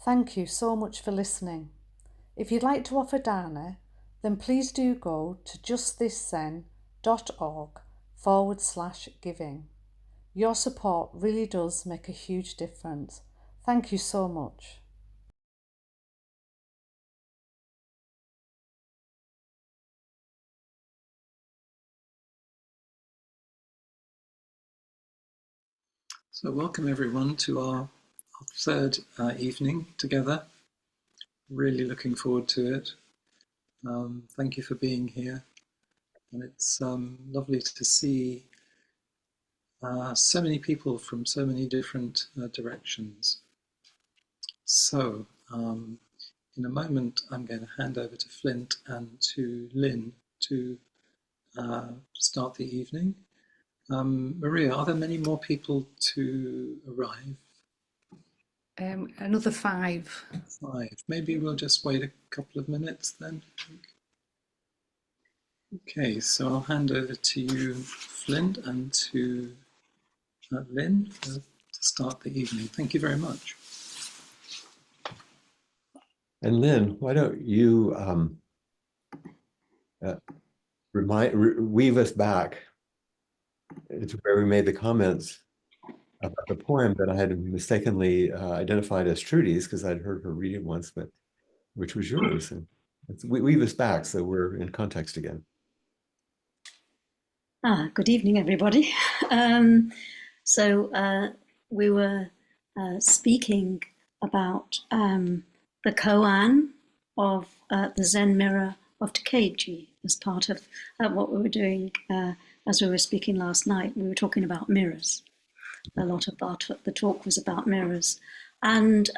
Thank you so much for listening. If you'd like to offer dana, then please do go to justthiszen.org/giving. Your support really does make a huge difference. Thank you so much. So welcome everyone to our third evening together. Really looking forward to it. Thank you for being here. And it's lovely to see so many people from so many different directions. So in a moment, I'm going to hand over to Flint and to Lynn to start the evening. Maria, are there many more people to arrive? Another 5. 5. Maybe we'll just wait a couple of minutes then. Okay, so I'll hand over to you, Flint, and to Lynn to start the evening. Thank you very much. And Lynn, why don't you weave us back to where we made the comments about the poem that I had mistakenly identified as Trudy's because I'd heard her read it once, but which was yours. And weave us back so we're in context again. Good evening, everybody. We were speaking about the koan of the Zen mirror of Tokaji as part of what we were doing as we were speaking last night. We were talking about mirrors. A lot of the talk was about mirrors, and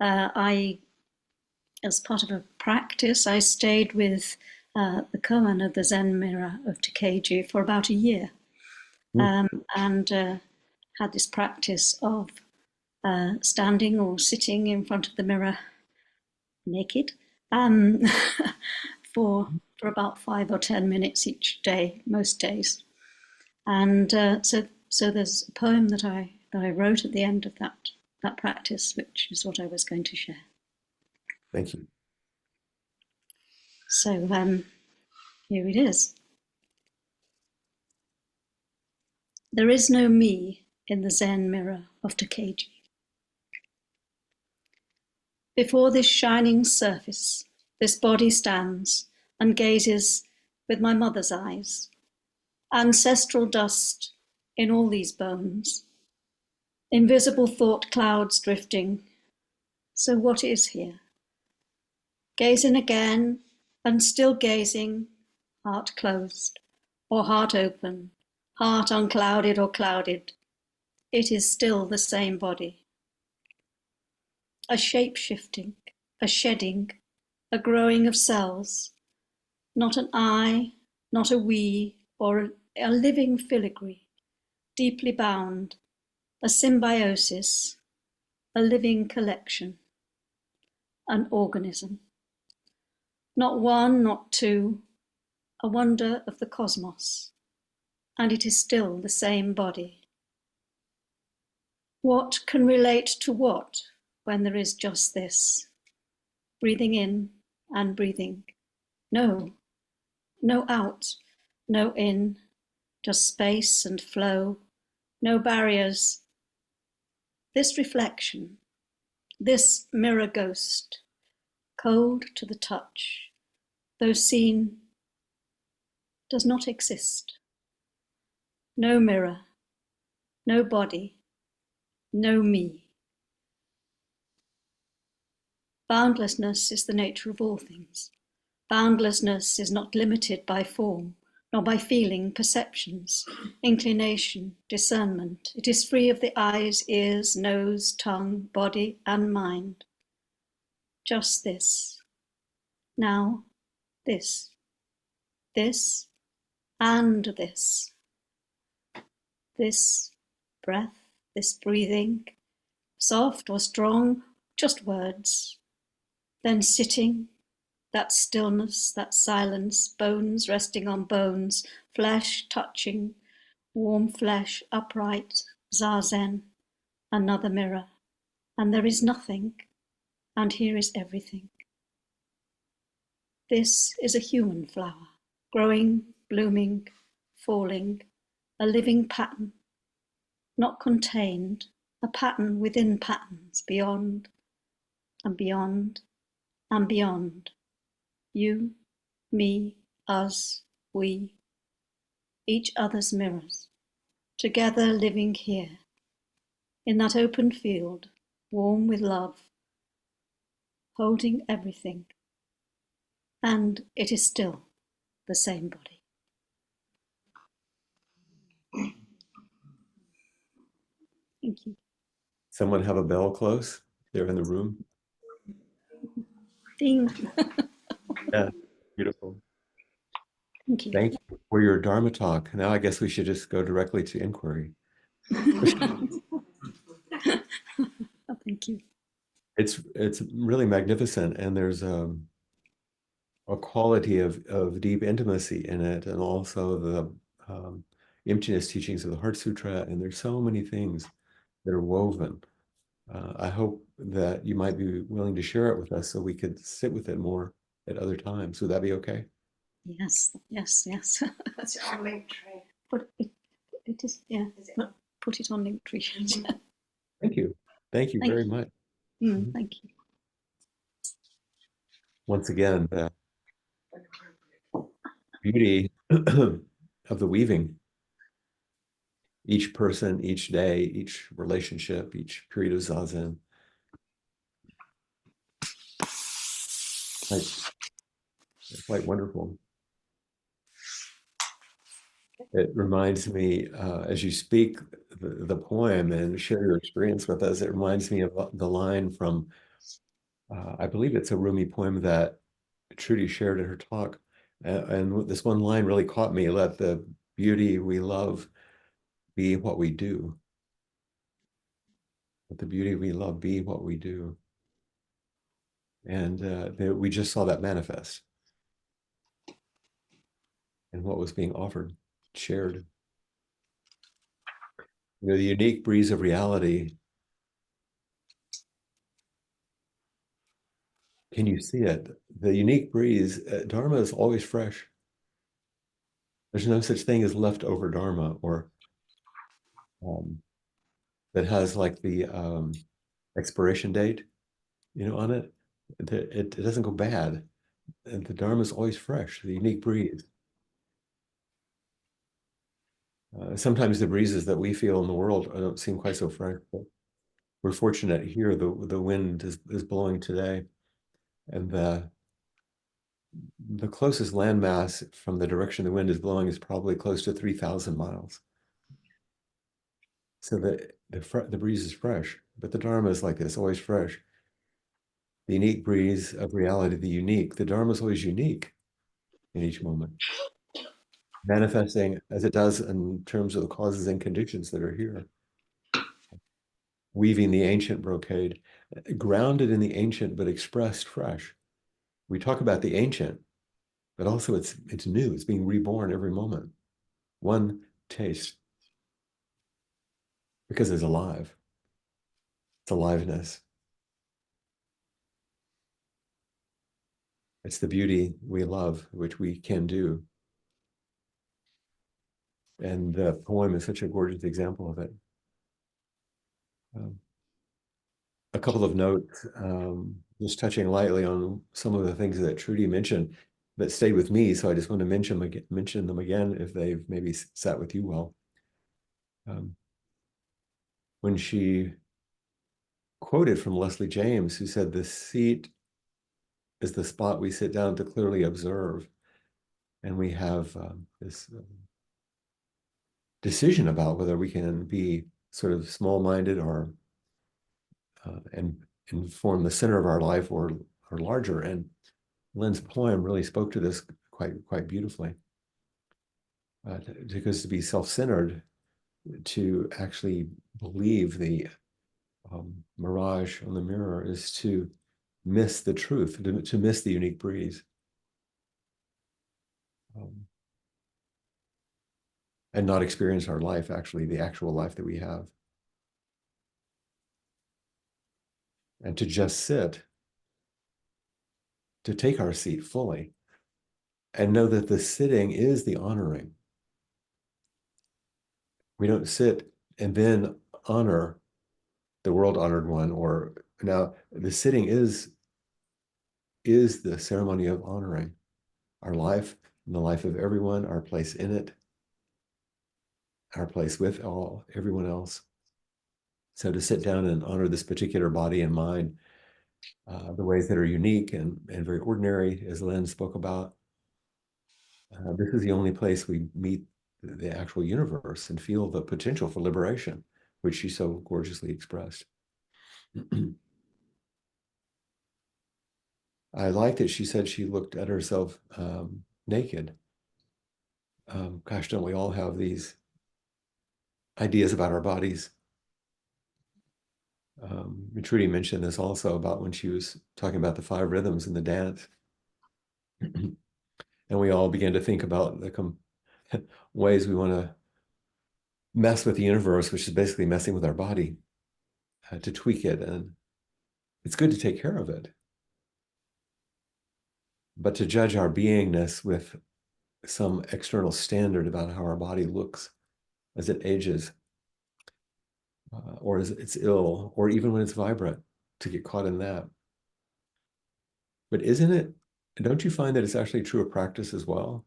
I, as part of a practice, I stayed with the koan of the Zen mirror of Tokaji for about a year, and had this practice of standing or sitting in front of the mirror naked for about 5 or 10 minutes each day, most days. And so there's a poem that I wrote at the end of that practice, which is what I was going to share. Thank you. So here it is. There is no me in the Zen mirror of Tokaji. Before this shining surface, this body stands and gazes with my mother's eyes. Ancestral dust in all these bones. Invisible thought clouds drifting. So what is here? Gazing again and still gazing, heart closed or heart open, heart unclouded or clouded. It is still the same body. A shape-shifting, a shedding, a growing of cells. Not an I, not a we, or a living filigree, deeply bound, a symbiosis, a living collection, an organism. Not one, not two, a wonder of the cosmos, and it is still the same body. What can relate to what when there is just this? Breathing in and breathing. No out, no in, just space and flow, no barriers. This reflection, this mirror ghost, cold to the touch, though seen, does not exist. No mirror, no body, no me. Boundlessness is the nature of all things. Boundlessness is not limited by form, nor by feeling, perceptions, inclination, discernment. It is free of the eyes, ears, nose, tongue, body, and mind. Just this. Now, this. This and this. This breath, this breathing, soft or strong, just words. Then sitting, that stillness, that silence, bones resting on bones, flesh touching, warm flesh, upright, zazen, another mirror, and there is nothing, and here is everything. This is a human flower, growing, blooming, falling, a living pattern, not contained, a pattern within patterns, beyond and beyond and beyond. You, me, us, we, each other's mirrors, together living here, in that open field, warm with love, holding everything. And it is still the same body. Thank you. Someone have a bell close? They're in the room. Ding. Yeah, beautiful. Thank you. Thank you for your Dharma talk. Now I guess we should just go directly to inquiry. Thank you. It's really magnificent, and there's a quality of deep intimacy in it, and also the emptiness teachings of the Heart Sutra, and there's so many things that are woven. I hope that you might be willing to share it with us so we could sit with it more at other times. Would that be okay? Yes, yes, yes. That's on Linktree. But it is, yeah. Is it? Put it on Linktree. Thank you. Thank you Thank very you. much. Thank you. Once again, the beauty of the weaving. Each person, each day, each relationship, each period of zazen. Quite wonderful. It reminds me, as you speak the poem and share your experience with us, it reminds me of the line from, I believe it's a Rumi poem that Trudy shared in her talk. And this one line really caught me: let the beauty we love be what we do. Let the beauty we love be what we do. And we just saw that manifest in what was being offered, shared. You know, the unique breeze of reality. Can you see it? The unique breeze, Dharma is always fresh. There's no such thing as leftover Dharma or that has like the expiration date, you know, on it. It doesn't go bad. And the Dharma is always fresh, the unique breeze. Sometimes the breezes that we feel in the world don't seem quite so fresh, but we're fortunate here. The wind is blowing today, and the closest landmass from the direction the wind is blowing is probably close to 3,000 miles. So the breeze is fresh, but the Dharma is like this, always fresh. The unique breeze of reality, the Dharma is always unique in each moment, manifesting as it does in terms of the causes and conditions that are here. Weaving the ancient brocade, grounded in the ancient but expressed fresh. We talk about the ancient, but also it's new. It's being reborn every moment. One taste, because it's alive. It's aliveness. It's the beauty we love, which we can do. And the poem is such a gorgeous example of it. A couple of notes, just touching lightly on some of the things that Trudy mentioned that stayed with me. So I just want to mention them again if they've maybe sat with you well. When she quoted from Leslie James, who said, "The seat is the spot we sit down to clearly observe." And we have this decision about whether we can be sort of small-minded or and form the center of our life or larger. And Lynnes' poem really spoke to this quite beautifully. Because to be self-centered, to actually believe the mirage on the mirror is to miss the truth, to miss the unique breeze. And not experience our life, actually, the actual life that we have. and to just sit, to take our seat fully, and know that the sitting is the honoring. We don't sit and then honor the world honored one, or now the sitting is the ceremony of honoring our life and the life of everyone, our place in it, our place with everyone else. So to sit down and honor this particular body and mind, the ways that are unique and very ordinary, as Lynn spoke about, this is the only place we meet the actual universe and feel the potential for liberation, which she so gorgeously expressed. I like that she said she looked at herself naked. Gosh, don't we all have these ideas about our bodies? Trudy mentioned this also about when she was talking about the 5 rhythms in the dance. And we all began to think about the ways we want to mess with the universe, which is basically messing with our body, to tweak it. And it's good to take care of it. But to judge our beingness with some external standard about how our body looks as it ages, or as it's ill, or even when it's vibrant, to get caught in that. But don't you find that it's actually true of practice as well?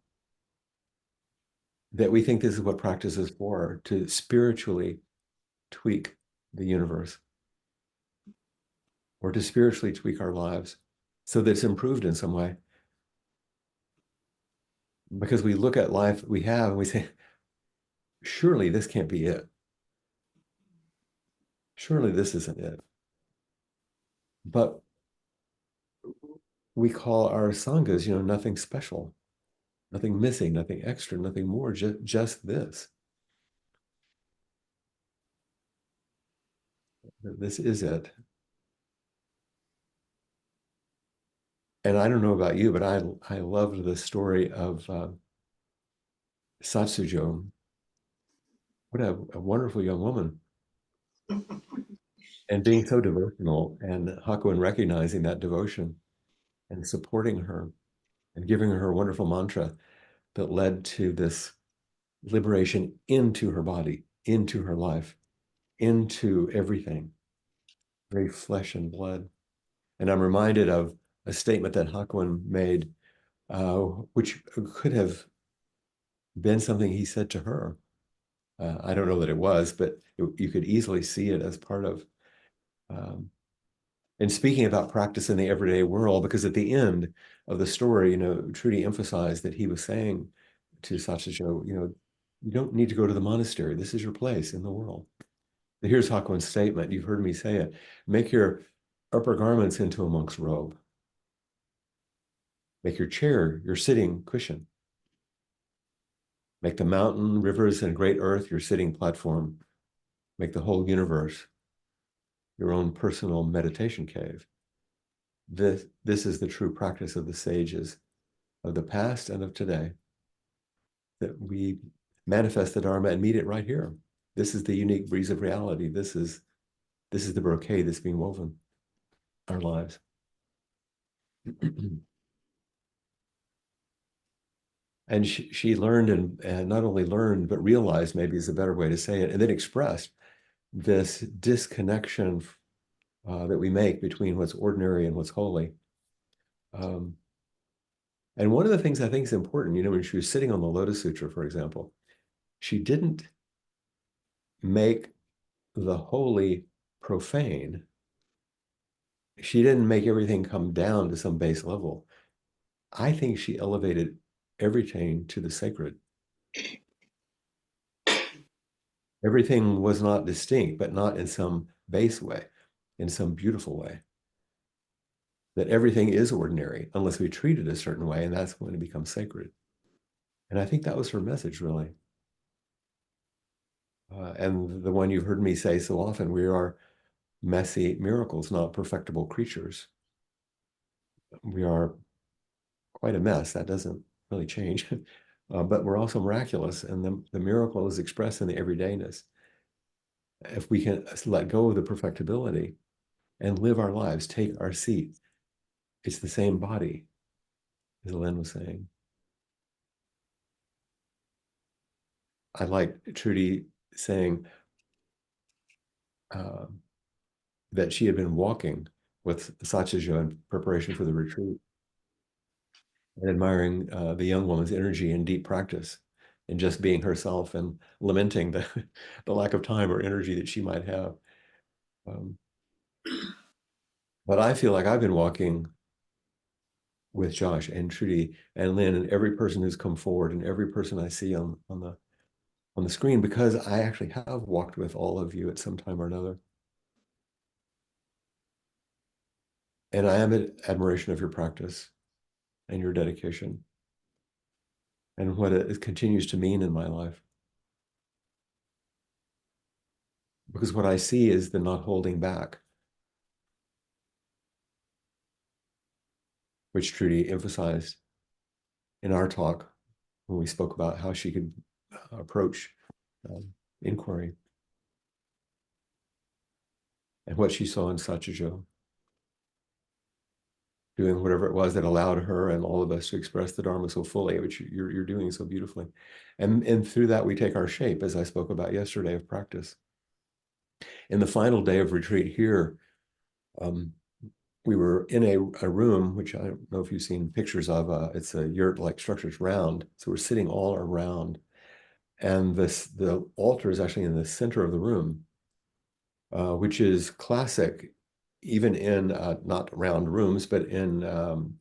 That we think this is what practice is for, to spiritually tweak the universe, or to spiritually tweak our lives so that it's improved in some way. Because we look at life we have and we say, surely this can't be it. Surely this isn't it. But we call our sanghas, nothing special, nothing missing, nothing extra, nothing more, just this. This is it. And I don't know about you, but I loved the story of Satsujo. What a wonderful young woman. And being so devotional, and Hakuin recognizing that devotion and supporting her and giving her a wonderful mantra that led to this liberation into her body, into her life, into everything, very flesh and blood. And I'm reminded of a statement that Hakuin made, which could have been something he said to her. I don't know that it was, but you could easily see it as part of, and speaking about practice in the everyday world, because at the end of the story, Trudy emphasized that he was saying to Satsujo, you don't need to go to the monastery. This is your place in the world. But here's Hakuin's statement. You've heard me say it. Make your upper garments into a monk's robe. Make your chair your sitting cushion. Make the mountain, rivers, and great earth your sitting platform. Make the whole universe your own personal meditation cave. This is the true practice of the sages of the past and of today, that we manifest the Dharma and meet it right here. This is the unique breeze of reality. This is the brocade that's being woven our lives. And she learned, and not only learned, but realized, maybe is a better way to say it, and then expressed this disconnection that we make between what's ordinary and what's holy. And one of the things I think is important, when she was sitting on the Lotus Sutra, for example, she didn't make the holy profane. She didn't make everything come down to some base level. I think she elevated everything to the sacred. Everything was not distinct, but not in some base way, in some beautiful way. That everything is ordinary unless we treat it a certain way, and that's when it becomes sacred. And I think that was her message, really. And the one you've heard me say so often, we are messy miracles, not perfectible creatures. We are quite a mess. That doesn't really change. But we're also miraculous, and the miracle is expressed in the everydayness. If we can let go of the perfectibility and live our lives, take our seat. It's the same body, as Lynn was saying. I like Trudy saying that she had been walking with Satyajo in preparation for the retreat, and admiring the young woman's energy and deep practice and just being herself and lamenting the lack of time or energy that she might have. But I feel like I've been walking with Josh and Trudy and Lynn and every person who's come forward and every person I see on the screen, because I actually have walked with all of you at some time or another. And I am in admiration of your practice and your dedication and what it continues to mean in my life. Because what I see is the not holding back, which Trudy emphasized in our talk when we spoke about how she could approach inquiry and what she saw in Satyajo, doing whatever it was that allowed her and all of us to express the Dharma so fully, which you're doing so beautifully. And through that, we take our shape, as I spoke about yesterday, of practice. In the final day of retreat here, we were in a room, which I don't know if you've seen pictures of. It's a yurt-like structure, it's round. So we're sitting all around. And the altar is actually in the center of the room, which is classic, even in not round rooms, but in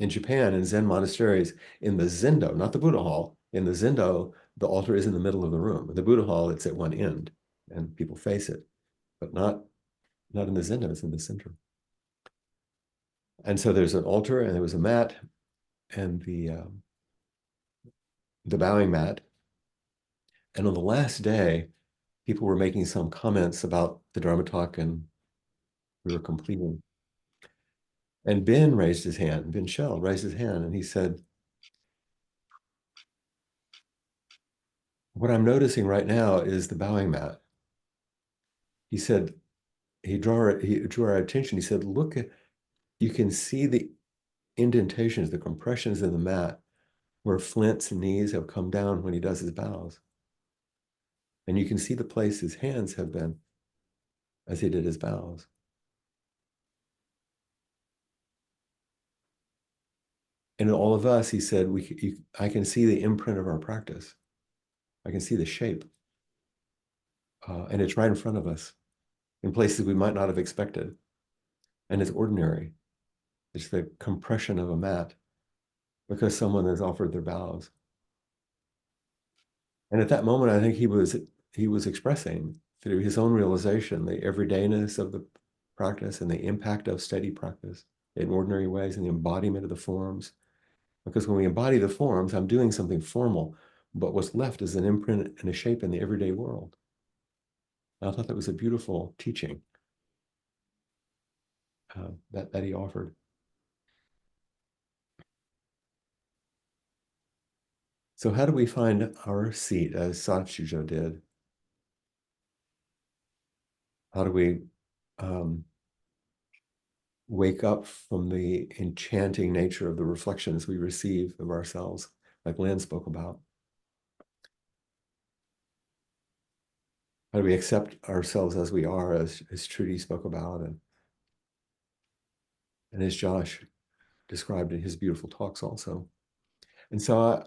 Japan, in Zen monasteries, in the Zendo, not the Buddha hall. In the Zendo, the altar is in the middle of the room. The Buddha hall, it's at one end, and people face it, but not in the Zendo, it's in the center. And so there's an altar, and there was a mat, and the bowing mat. And on the last day, people were making some comments about the Dharma talk, and we were completing. And Ben raised his hand, Ben Shell raised his hand, and he said, "What I'm noticing right now is the bowing mat." He said, he drew our attention. He said, "Look at, you can see the indentations, the compressions in the mat where Flint's knees have come down when he does his bows. And you can see the place his hands have been as he did his bows." And in all of us, he said, I can see the imprint of our practice. I can see the shape. And it's right in front of us in places we might not have expected. And it's ordinary. It's the compression of a mat because someone has offered their bows. And at that moment, I think he was expressing through his own realization the everydayness of the practice and the impact of steady practice in ordinary ways and the embodiment of the forms. Because when we embody the forms, I'm doing something formal, but what's left is an imprint and a shape in the everyday world. And I thought that was a beautiful teaching that he offered. So how do we find our seat as Satsujo did? How do we wake up from the enchanting nature of the reflections we receive of ourselves, like Lynn spoke about? How do we accept ourselves as we are, as Trudy spoke about, and as Josh described in his beautiful talks also? And so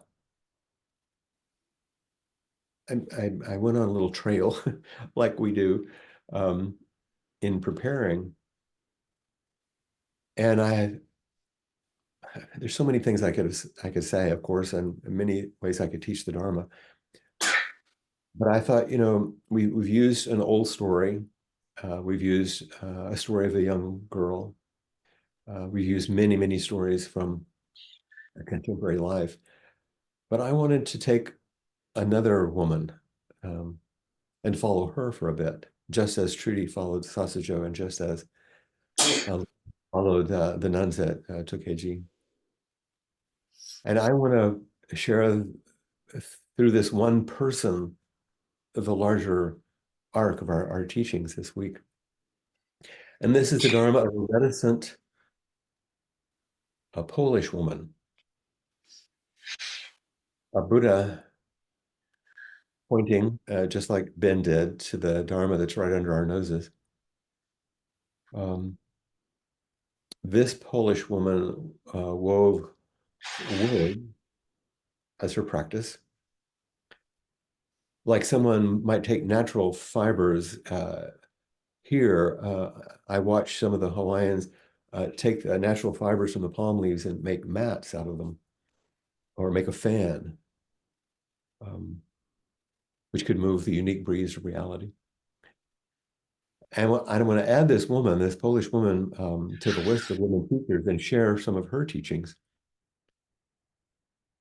I went on a little trail, like we do, in preparing. And there's so many things I could say, of course, and in many ways I could teach the Dharma. But I thought, we've used an old story. We've used a story of a young girl. We've used many, many stories from a contemporary life. But I wanted to take another woman and follow her for a bit, just as Trudy followed Sasajo and just as followed the nuns at Tokeji. And I want to share through this one person the larger arc of our teachings this week. And this is the Dharma of a reticent, a Polish woman, a Buddha pointing, just like Ben did, to the Dharma that's right under our noses. This Polish woman wove wood as her practice. Like someone might take natural fibers. Here, I watch some of the Hawaiians take the natural fibers from the palm leaves and make mats out of them, or make a fan, which could move the unique breeze of reality. And I want to add this woman, this Polish woman, to the list of women teachers and share some of her teachings,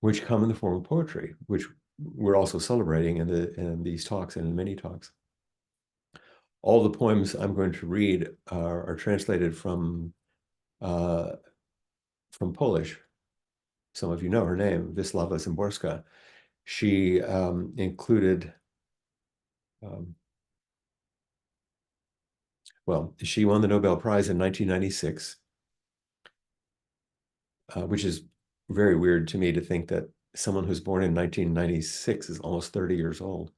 which come in the form of poetry, which we're also celebrating in these talks and in many talks. All the poems I'm going to read are translated from Polish. Some of you know her name, Wisława Szymborska. She included, well, she won the Nobel Prize in 1996, which is very weird to me to think that someone who's born in 1996 is almost 30 years old.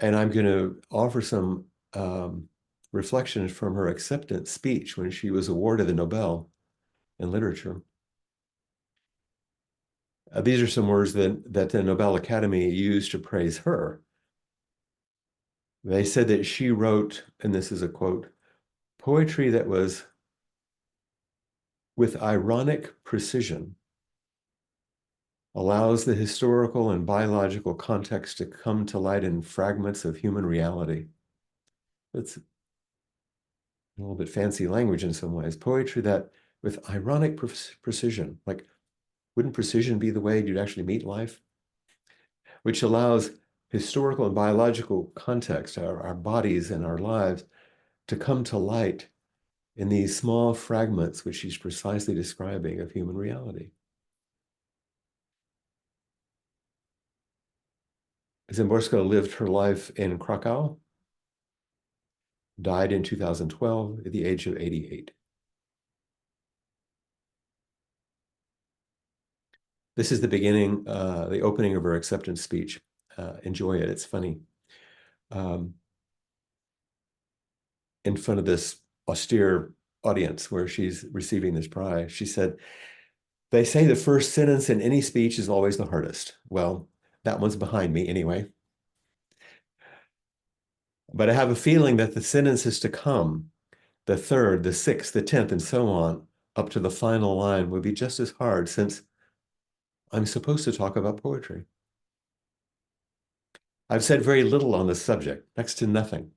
And I'm going to offer some reflections from her acceptance speech when she was awarded the Nobel in literature. These are some words that the Nobel Academy used to praise her. They said that she wrote, and this is a quote, poetry that was with ironic precision, allows the historical and biological context to come to light in fragments of human reality. It's a little bit fancy language in some ways. Poetry that with ironic precision, like wouldn't precision be the way you'd actually meet life? Which allows historical and biological context, our bodies and our lives, to come to light in these small fragments, which she's precisely describing, of human reality. Szymborska lived her life in Krakow, died in 2012 at the age of 88. This is the beginning, the opening of her acceptance speech. Enjoy it, it's funny. In front of this austere audience where she's receiving this prize, she said, "They say the first sentence in any speech is always the hardest." Well, that one's behind me anyway. But I have a feeling that the sentences to come, the third, the sixth, the 10th, and so on, up to the final line, would be just as hard, since I'm supposed to talk about poetry. I've said very little on this subject, next to nothing.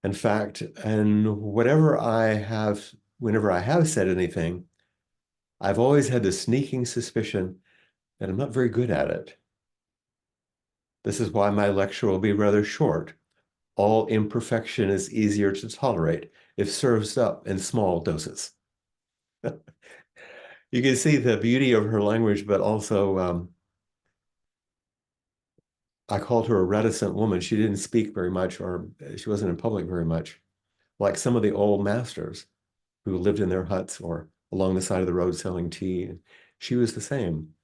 In fact, and whenever I have said anything, I've always had the sneaking suspicion that I'm not very good at it. This is why my lecture will be rather short. All imperfection is easier to tolerate if served up in small doses. You can see the beauty of her language, but also I called her a reticent woman. She didn't speak very much, or she wasn't in public very much, like some of the old masters who lived in their huts or along the side of the road selling tea. She was the same.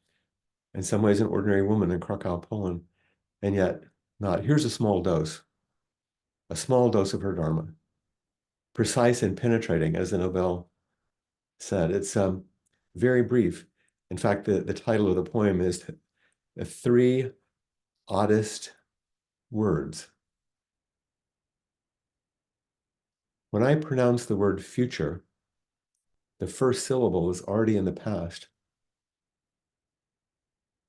In some ways, an ordinary woman in Krakow, Poland, and yet not. Here's a small dose of her Dharma, precise and penetrating, as the Nobel said. It's very brief. In fact, the title of the poem is The Three Oddest Words. When I pronounce the word future, the first syllable is already in the past.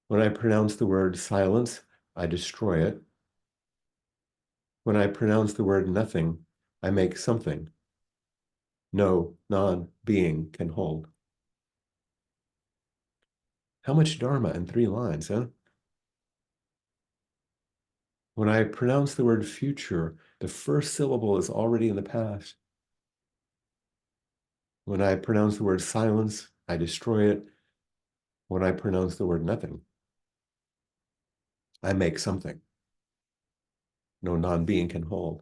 When I pronounce the word silence, I destroy it. When I pronounce the word nothing, I make something no non-being can hold. How much Dharma in 3 lines, huh? When I pronounce the word future, the first syllable is already in the past. When I pronounce the word silence, I destroy it. When I pronounce the word nothing, I make something no non-being can hold.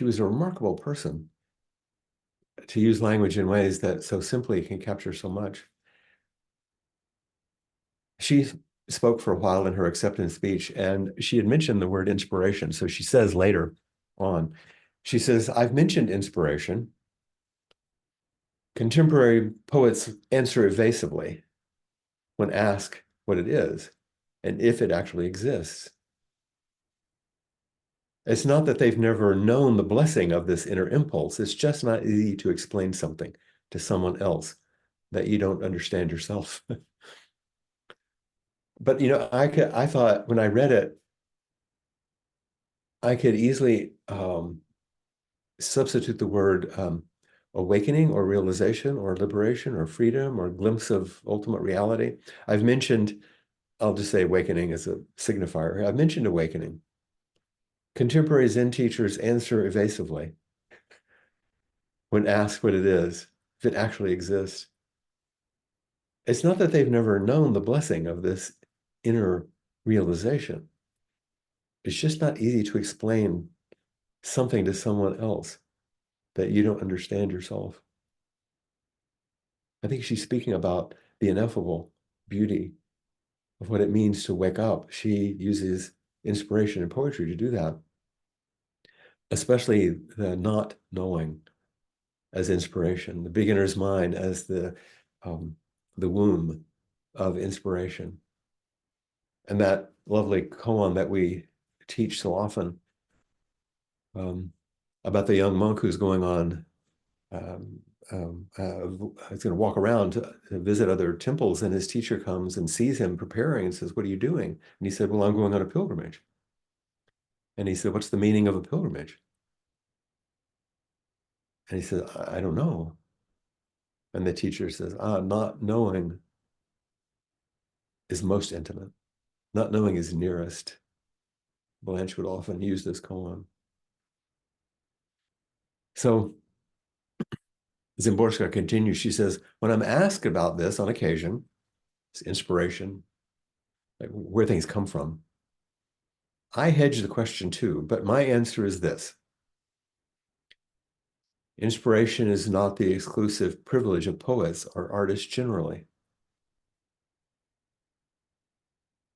she was a remarkable person to use language in ways that so simply can capture so much. She spoke for a while in her acceptance speech, and she had mentioned the word inspiration. So she says later on, she says, I've mentioned inspiration. Contemporary poets answer evasively when asked what it is and if it actually exists. It's not that they've never known the blessing of this inner impulse. It's just not easy to explain something to someone else that you don't understand yourself. But I thought when I read it, I could easily substitute the word awakening or realization or liberation or freedom or glimpse of ultimate reality. I've mentioned, I'll just say awakening as a signifier. I've mentioned awakening. Contemporary Zen teachers answer evasively when asked what it is, if it actually exists. It's not that they've never known the blessing of this inner realization. It's just not easy to explain something to someone else that you don't understand yourself. I think she's speaking about the ineffable beauty of what it means to wake up. She uses inspiration and poetry to do that, especially the not knowing as inspiration, the beginner's mind as the womb of inspiration. And that lovely koan that we teach so often about the young monk who's going on, he's going to walk around to visit other temples, and his teacher comes and sees him preparing and says, what are you doing? And he said, well, I'm going on a pilgrimage. And he said, what's the meaning of a pilgrimage? And he said, I don't know. And the teacher says, not knowing is most intimate. Not knowing is nearest. Blanche would often use this koan. So Zimborska continues, she says, when I'm asked about this on occasion, it's inspiration, like where things come from, I hedge the question too, but my answer is this. Inspiration is not the exclusive privilege of poets or artists generally.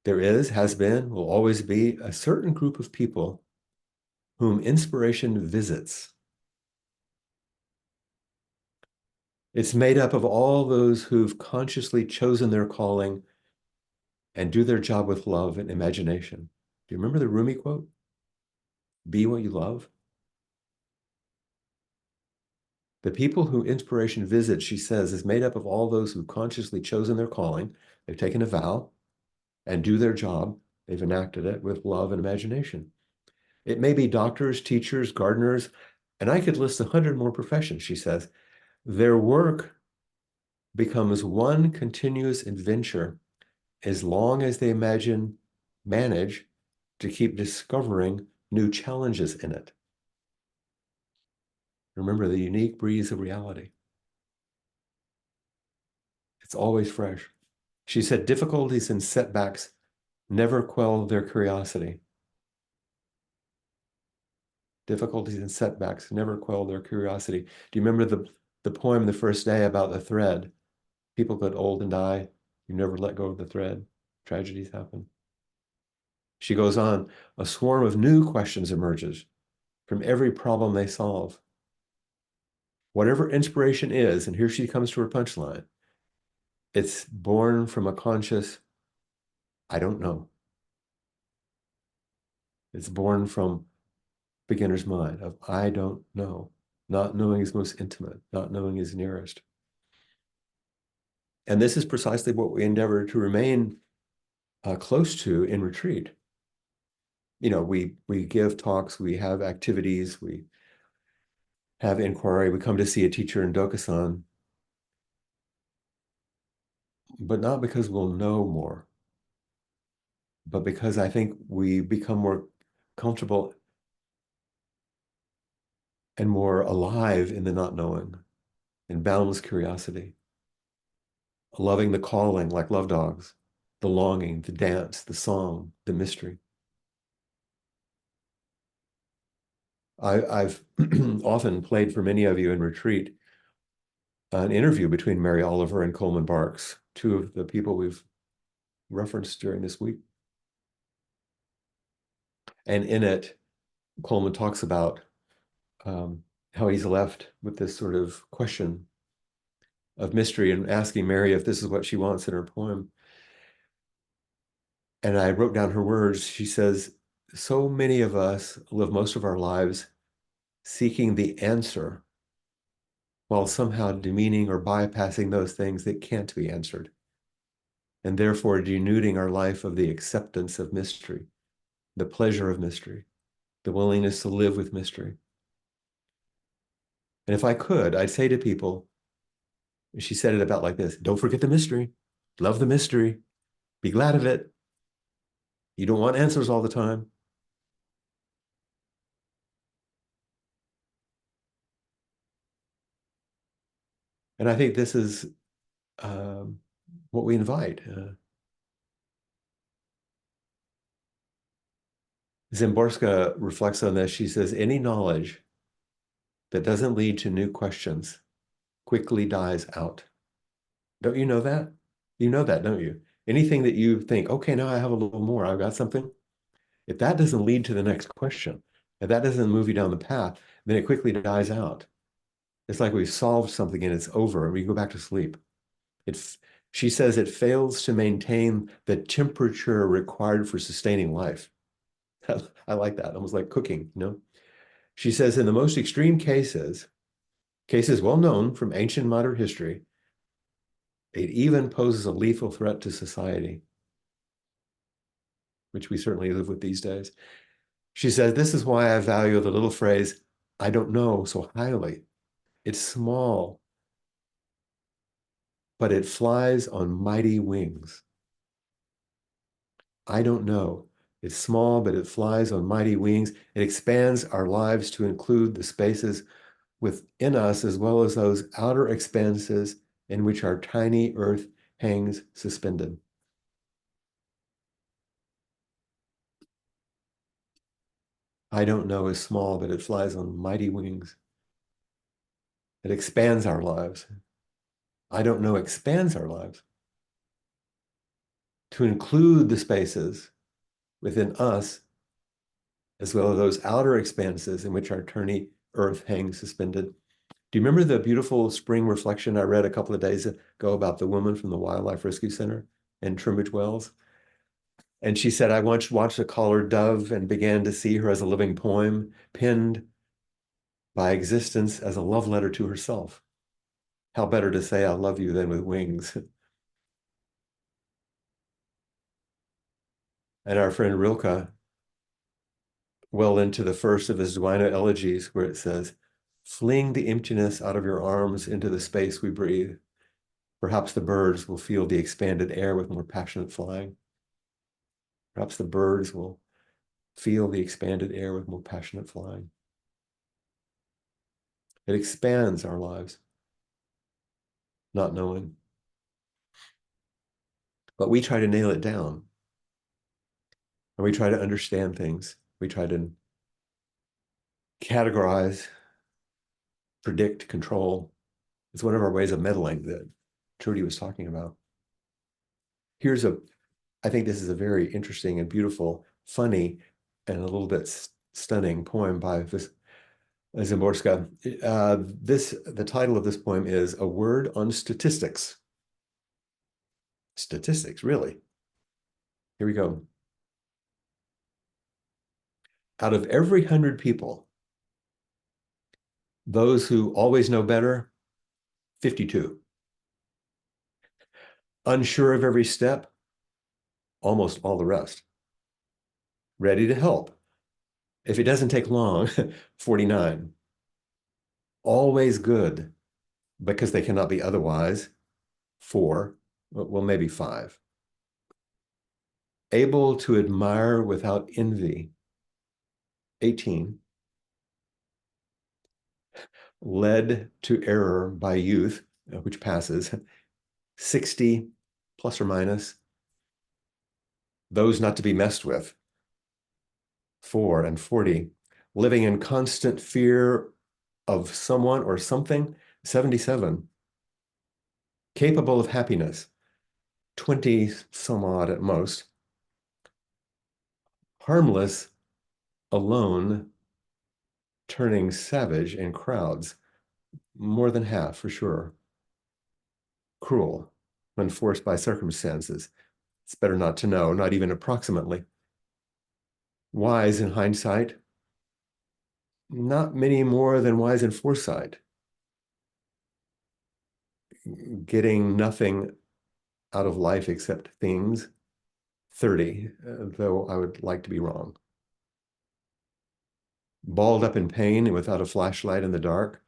There is, has been, will always be a certain group of people whom inspiration visits. It's made up of all those who've consciously chosen their calling and do their job with love and imagination. Do you remember the Rumi quote? Be what you love. The people who inspiration visits, she says, is made up of all those who've consciously chosen their calling, they've taken a vow, and do their job, they've enacted it with love and imagination. It may be doctors, teachers, gardeners, and I could list 100 more professions, she says. Their work becomes one continuous adventure as long as they manage to keep discovering new challenges in it. Remember the unique breeze of reality. It's always fresh. She said, difficulties and setbacks never quell their curiosity. Difficulties and setbacks never quell their curiosity. Do you remember the poem, The First Day, about the thread? People get old and die. You never let go of the thread. Tragedies happen. She goes on, a swarm of new questions emerges from every problem they solve. Whatever inspiration is, and here she comes to her punchline, it's born from a conscious, I don't know. It's born from beginner's mind of I don't know. Not knowing is most intimate. Not knowing is nearest. And this is precisely what we endeavor to remain close to in retreat. We give talks, we have activities, we have inquiry, we come to see a teacher in Dokusan, but not because we'll know more, but because I think we become more comfortable and more alive in the not knowing, in boundless curiosity, loving the calling like love dogs, the longing, the dance, the song, the mystery. I've often played for many of you in retreat an interview between Mary Oliver and Coleman Barks, two of the people we've referenced during this week. And in it, Coleman talks about how he's left with this sort of question of mystery and asking Mary if this is what she wants in her poem. And I wrote down her words. She says, so many of us live most of our lives seeking the answer while somehow demeaning or bypassing those things that can't be answered, and therefore denuding our life of the acceptance of mystery, the pleasure of mystery, the willingness to live with mystery. And if I could, I'd say to people, she said it about like this, don't forget the mystery, love the mystery, be glad of it. You don't want answers all the time. And I think this is what we invite. Zimborska reflects on this. She says, any knowledge that doesn't lead to new questions quickly dies out. Don't you know that? You know that, don't you? Anything that you think, okay, now I have a little more, I've got something. If that doesn't lead to the next question, if that doesn't move you down the path, then it quickly dies out. It's like we've solved something and it's over and we go back to sleep. She says it fails to maintain the temperature required for sustaining life. I like that, almost like cooking, you know? She says in the most extreme cases well known from ancient modern history, it even poses a lethal threat to society, which we certainly live with these days. She says, this is why I value the little phrase, I don't know, so highly. It's small, but it flies on mighty wings. I don't know. It's small, but it flies on mighty wings. It expands our lives to include the spaces within us, as well as those outer expanses in which our tiny earth hangs suspended. I don't know is small, but it flies on mighty wings. It expands our lives. I don't know expands our lives to include the spaces within us, as well as those outer expanses in which our tiny earth hangs suspended. Do you remember the beautiful spring reflection I read a couple of days ago about the woman from the Wildlife Rescue Center in Tunbridge Wells? And she said, I once watched a collared dove and began to see her as a living poem penned by existence as a love letter to herself. How better to say I love you than with wings? And our friend Rilke, well into the first of his Duino elegies, where it says, fling the emptiness out of your arms into the space we breathe. Perhaps the birds will feel the expanded air with more passionate flying. Perhaps the birds will feel the expanded air with more passionate flying. It expands our lives, not knowing. But we try to nail it down. And we try to understand things. We try to categorize, predict, control. It's one of our ways of meddling that Trudy was talking about. I think this is a very interesting and beautiful, funny, and a little bit stunning poem by Zimborska. The title of this poem is A Word on Statistics. Statistics, really. Here we go. Out of every 100 people, those who always know better, 52. Unsure of every step, almost all the rest. Ready to help. If it doesn't take long, 49. Always good, because they cannot be otherwise, 4, well, maybe 5. Able to admire without envy, 18. Led to error by youth, which passes, 60 plus or minus. Those not to be messed with, 4, and 40. living in constant fear of someone or something, 77. Capable of happiness, 20 some odd at most. Harmless, alone, turning savage in crowds, more than half for sure. Cruel, when forced by circumstances. It's better not to know, not even approximately. Wise in hindsight, not many more than wise in foresight. Getting nothing out of life except things, 30, though I would like to be wrong. Balled up in pain and without a flashlight in the dark,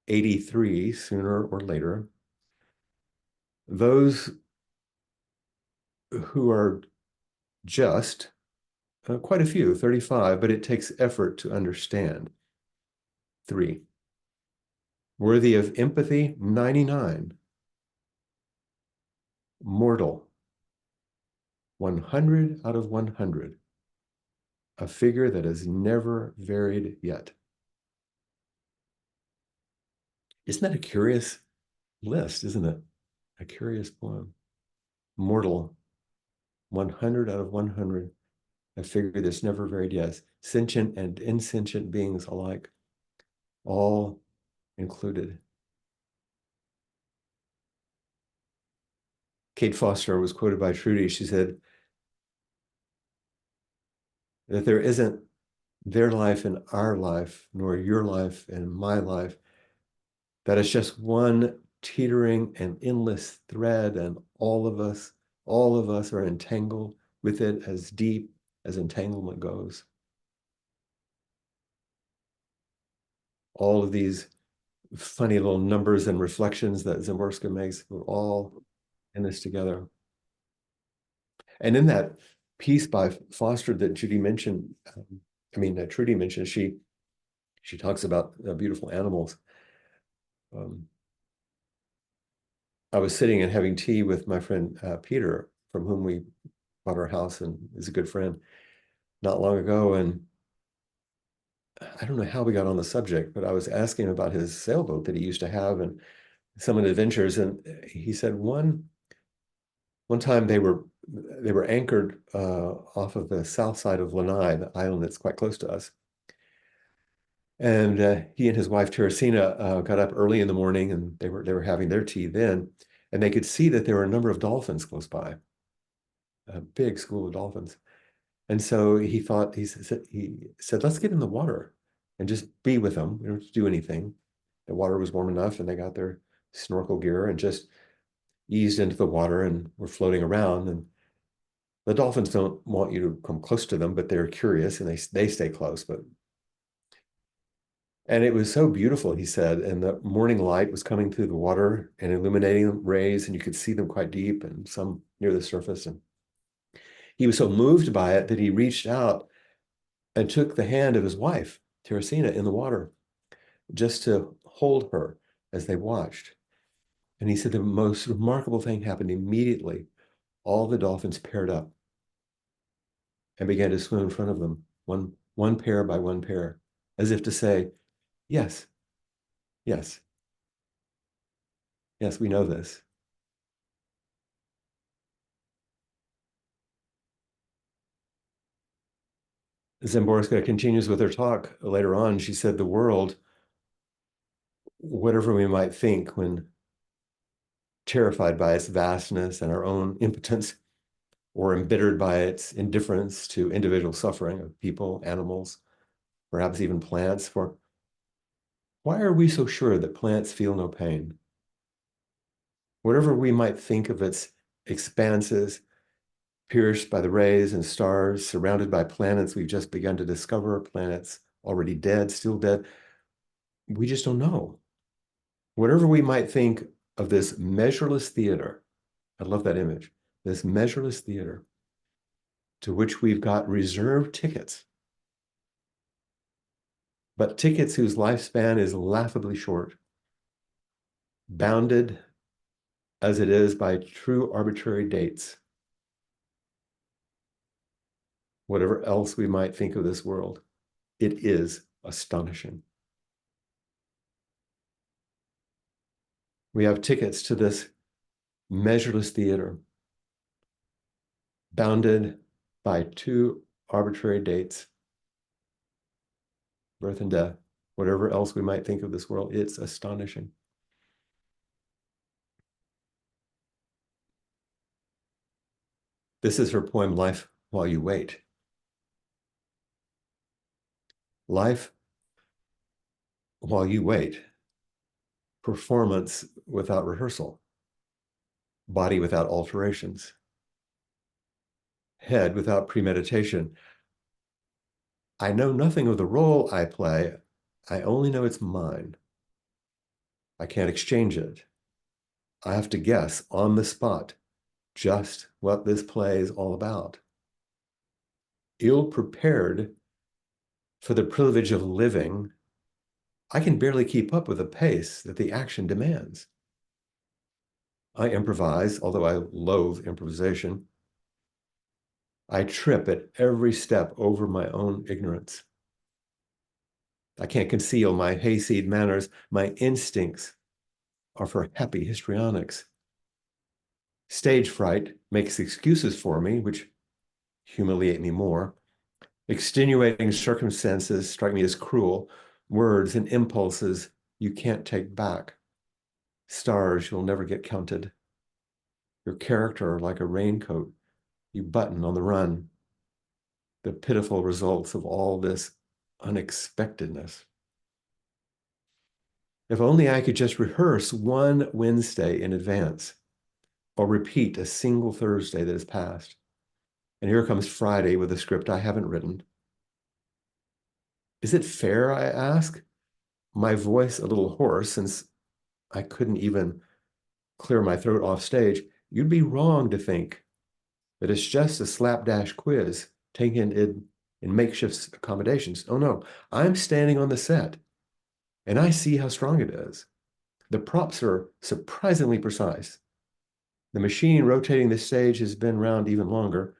83 sooner or later. Those who are just, quite a few, 35, but it takes effort to understand, 3. Worthy of empathy, 99. Mortal, 100 out of 100. A figure that has never varied yet. Isn't that a curious list, isn't it? A curious poem. Mortal, 100 out of 100. A figure that's never varied yet. Sentient and insentient beings alike, all included. Kate Foster was quoted by Trudy. She said that there isn't their life and our life, nor your life and my life. That is just one teetering and endless thread, and all of us are entangled with it as deep as entanglement goes. All of these funny little numbers and reflections that Szymborska makes, we're all in this together. And in that piece by Foster that Judy mentioned, Trudy mentioned, she talks about beautiful animals. I was sitting and having tea with my friend Peter, from whom we bought our house and is a good friend, not long ago. And I don't know how we got on the subject, but I was asking him about his sailboat that he used to have and some of the adventures. And he said one time they were anchored off of the south side of Lanai, the island that's quite close to us. And he and his wife Teresina got up early in the morning, and they were having their tea then, and they could see that there were a number of dolphins close by, a big school of dolphins. And so he said, let's get in the water and just be with them. We don't have to do anything. The water was warm enough, and they got their snorkel gear and just eased into the water and were floating around. And the dolphins don't want you to come close to them, but they're curious and they stay close. And it was so beautiful, he said, and the morning light was coming through the water and illuminating rays, and you could see them quite deep and some near the surface. And he was so moved by it that he reached out and took the hand of his wife, Teresina, in the water, just to hold her as they watched. And he said the most remarkable thing happened immediately. All the dolphins paired up and began to swim in front of them, one pair by one pair, as if to say, yes, yes, yes, we know this. Szymborska continues with her talk later on. She said, the world, whatever we might think when terrified by its vastness and our own impotence, or embittered by its indifference to individual suffering of people, animals, perhaps even plants, for why are we so sure that plants feel no pain? Whatever we might think of its expanses, pierced by the rays and stars, surrounded by planets we've just begun to discover, planets already dead, still dead, we just don't know. Whatever we might think of this measureless theater, I love that image, this measureless theater to which we've got reserved tickets, but tickets whose lifespan is laughably short, bounded as it is by true arbitrary dates. Whatever else we might think of this world, It is astonishing. We have tickets to this measureless theater, bounded by two arbitrary dates, birth and death, whatever else we might think of this world. It's astonishing. This is her poem, Life While You Wait. Life while you wait. Performance without rehearsal. Body without alterations. Head without premeditation. I know nothing of the role I play. I only know it's mine. I can't exchange it. I have to guess on the spot just what this play is all about. Ill-prepared for the privilege of living, I can barely keep up with the pace that the action demands. I improvise, although I loathe improvisation. I trip at every step over my own ignorance. I can't conceal my hayseed manners. My instincts are for happy histrionics. Stage fright makes excuses for me, which humiliate me more. Extenuating circumstances strike me as cruel. Words and impulses you can't take back. Stars you'll never get counted. Your character like a raincoat you button on the run. The pitiful results of all this unexpectedness. If only I could just rehearse one Wednesday in advance, or repeat a single Thursday that has passed. And here comes Friday with a script I haven't written. Is it fair, I ask? My voice a little hoarse, since I couldn't even clear my throat off stage. You'd be wrong to think that it's just a slapdash quiz taken in makeshift accommodations. Oh no, I'm standing on the set and I see how strong it is. The props are surprisingly precise. The machine rotating the stage has been around even longer.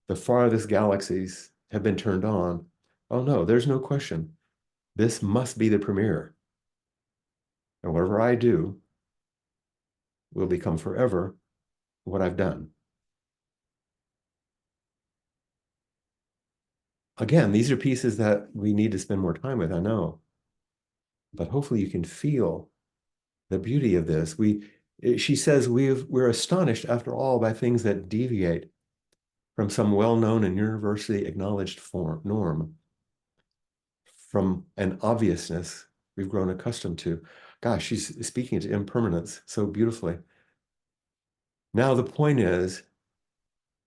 The farthest galaxies have been turned on. Oh no, there's no question. This must be the premiere. And whatever I do will become forever what I've done. Again, these are pieces that we need to spend more time with, I know. But hopefully you can feel the beauty of this. She says we're astonished, after all, by things that deviate from some well-known and universally acknowledged norm, from an obviousness we've grown accustomed to. Gosh, she's speaking to impermanence so beautifully. Now the point is,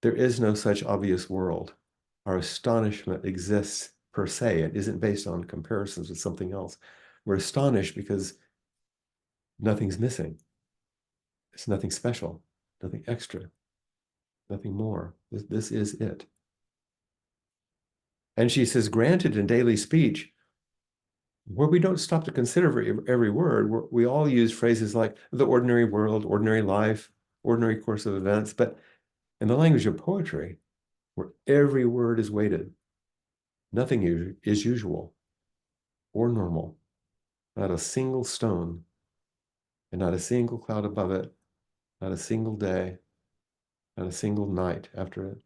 there is no such obvious world. Our astonishment exists per se. It isn't based on comparisons with something else. We're astonished because nothing's missing. It's nothing special, nothing extra, nothing more. This is it. And she says, granted in daily speech, where we don't stop to consider every word, we all use phrases like the ordinary world, ordinary life, ordinary course of events. But in the language of poetry, where every word is weighted, nothing is usual or normal. Not a single stone, and not a single cloud above it, not a single day, not a single night after it,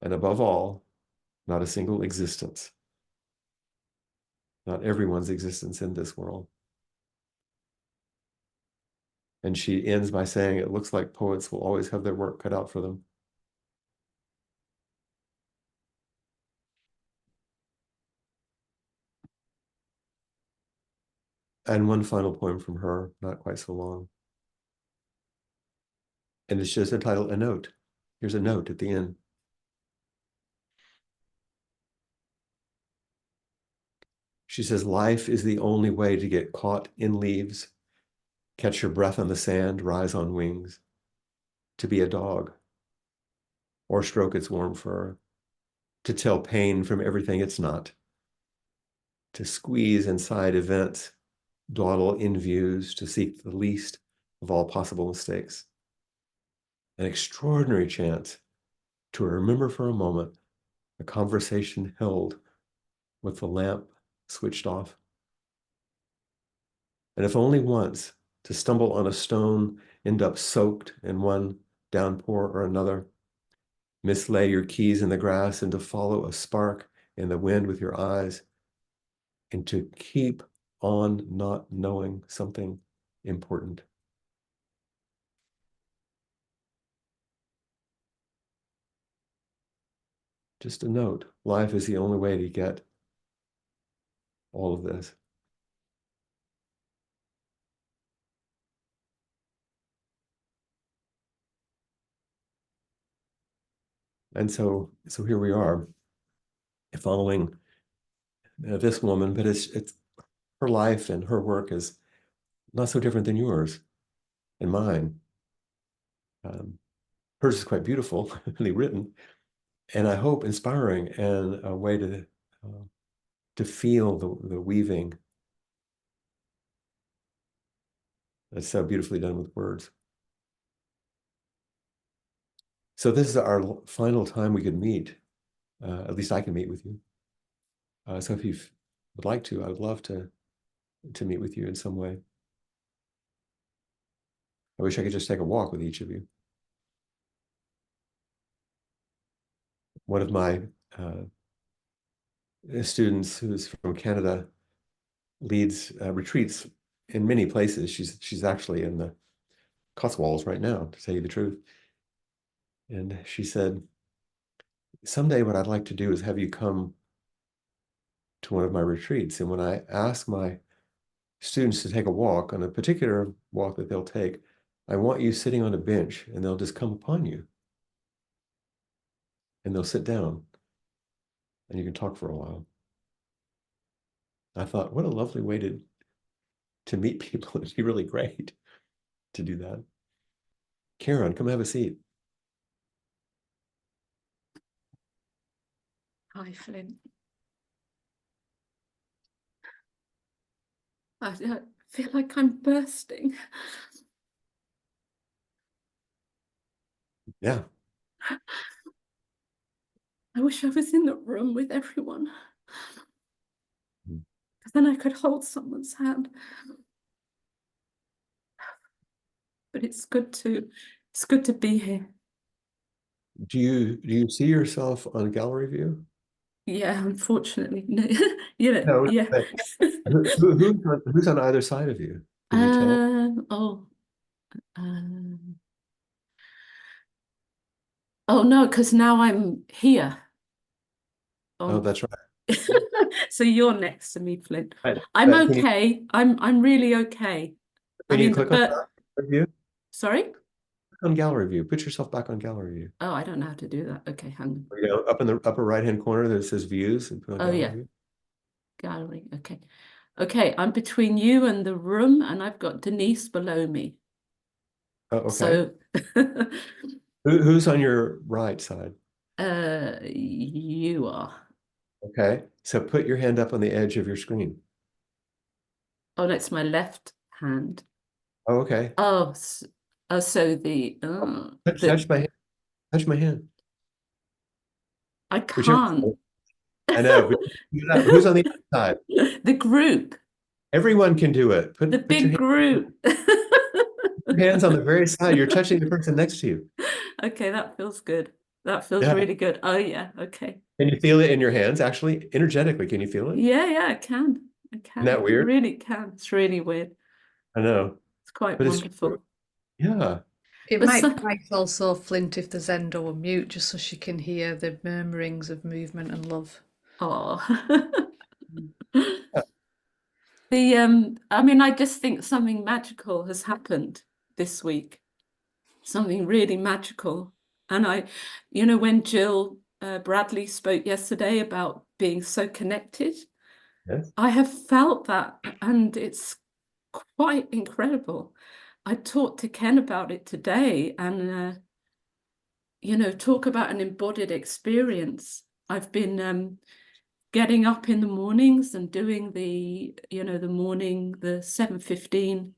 and above all, not a single existence. Not everyone's existence in this world. And she ends by saying, it looks like poets will always have their work cut out for them. And one final poem from her, not quite so long. And it's just entitled A Note. Here's a note at the end. She says, life is the only way to get caught in leaves, catch your breath on the sand, rise on wings, to be a dog, or stroke its warm fur, to tell pain from everything it's not, to squeeze inside events, dawdle in views, to seek the least of all possible mistakes. An extraordinary chance to remember for a moment a conversation held with the lamp switched off. And if only once, to stumble on a stone, end up soaked in one downpour or another, mislay your keys in the grass, and to follow a spark in the wind with your eyes, and to keep on not knowing something important. Just a note, life is the only way to get all of this. And so here we are, following this woman, but it's her life and her work is not so different than yours and mine. Hers is quite beautiful, really written, and I hope inspiring, and a way to feel the weaving that's so beautifully done with words. So this is our final time we could meet. At least I can meet with you. So if you would like to, I would love to meet with you in some way. I wish I could just take a walk with each of you. One of my students who's from Canada leads retreats in many places. She's actually in the Cotswolds right now, to tell you the truth. And she said, someday what I'd like to do is have you come to one of my retreats. And when I ask my students to take a walk, on a particular walk that they'll take, I want you sitting on a bench, and they'll just come upon you. And they'll sit down, and you can talk for a while. I thought, what a lovely way to meet people. It'd be really great to do that. Karen, come have a seat. Hi, Flint. I feel like I'm bursting. Yeah. I wish I was in the room with everyone, Mm. because then I could hold someone's hand. But it's good to be here. Do you see yourself on gallery view? Yeah, unfortunately. No. You know, No, yeah. but who's on either side of you? Can you tell? Oh no, because now I'm here. Oh, that's right. So you're next to me, Flint. Right. I'm But okay. I'm really okay. I can you mean, click on but gallery view? sorry? Click on gallery view. Put yourself back on gallery view. Oh, I don't know how to do that. Okay, hang on. You know, up in the upper right-hand corner that says views, and put on Oh, gallery yeah. view. Gallery. Okay. Okay, I'm between you and the room, and I've got Denise below me. Oh, okay. So Who's on your right side? you are. Okay. So put your hand up on the edge of your screen. Oh, that's my left hand. Oh, okay. Oh, so Touch my hand. Touch my hand. I Whichever can't. side. I know. But who's on the other side? The group. Everyone can do it. The Put big group. your hands on the very side. You're touching the person next to you. Okay, that feels good. That feels Yeah. really good. Oh, yeah. Okay. Can you feel it in your hands? Actually, energetically, can you feel it? Yeah, I can. I can. Isn't that weird? I really can. It's really weird. I know. It's quite But wonderful. Yeah. It But might so- be nice also, Flint, if there's Endo on mute, just so she can hear the murmurings of movement and love. Oh. I mean, I just think something magical has happened this week. Something really magical. And when Jill Bradley spoke yesterday about being so connected, Yes. I have felt that, and it's quite incredible. I talked to Ken about it today, and talk about an embodied experience. I've been getting up in the mornings and doing the 7:15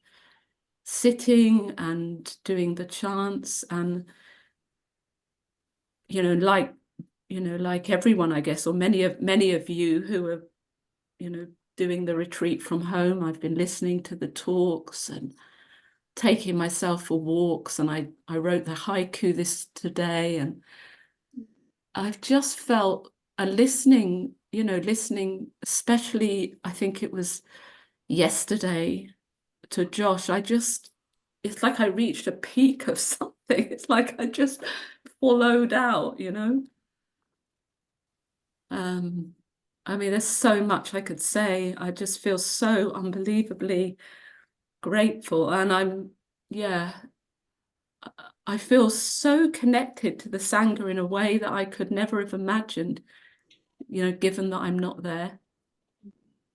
sitting and doing the chants, and like everyone, I guess, or many of you who are doing the retreat from home. I've been listening to the talks and taking myself for walks, and I wrote the haiku today, and I've just felt listening, especially, I think it was yesterday, to Josh. It's like I reached a peak of something. It's like I just flowed out, I mean, there's so much I could say. I just feel so unbelievably grateful, and I feel so connected to the Sangha in a way that I could never have imagined, given that I'm not there.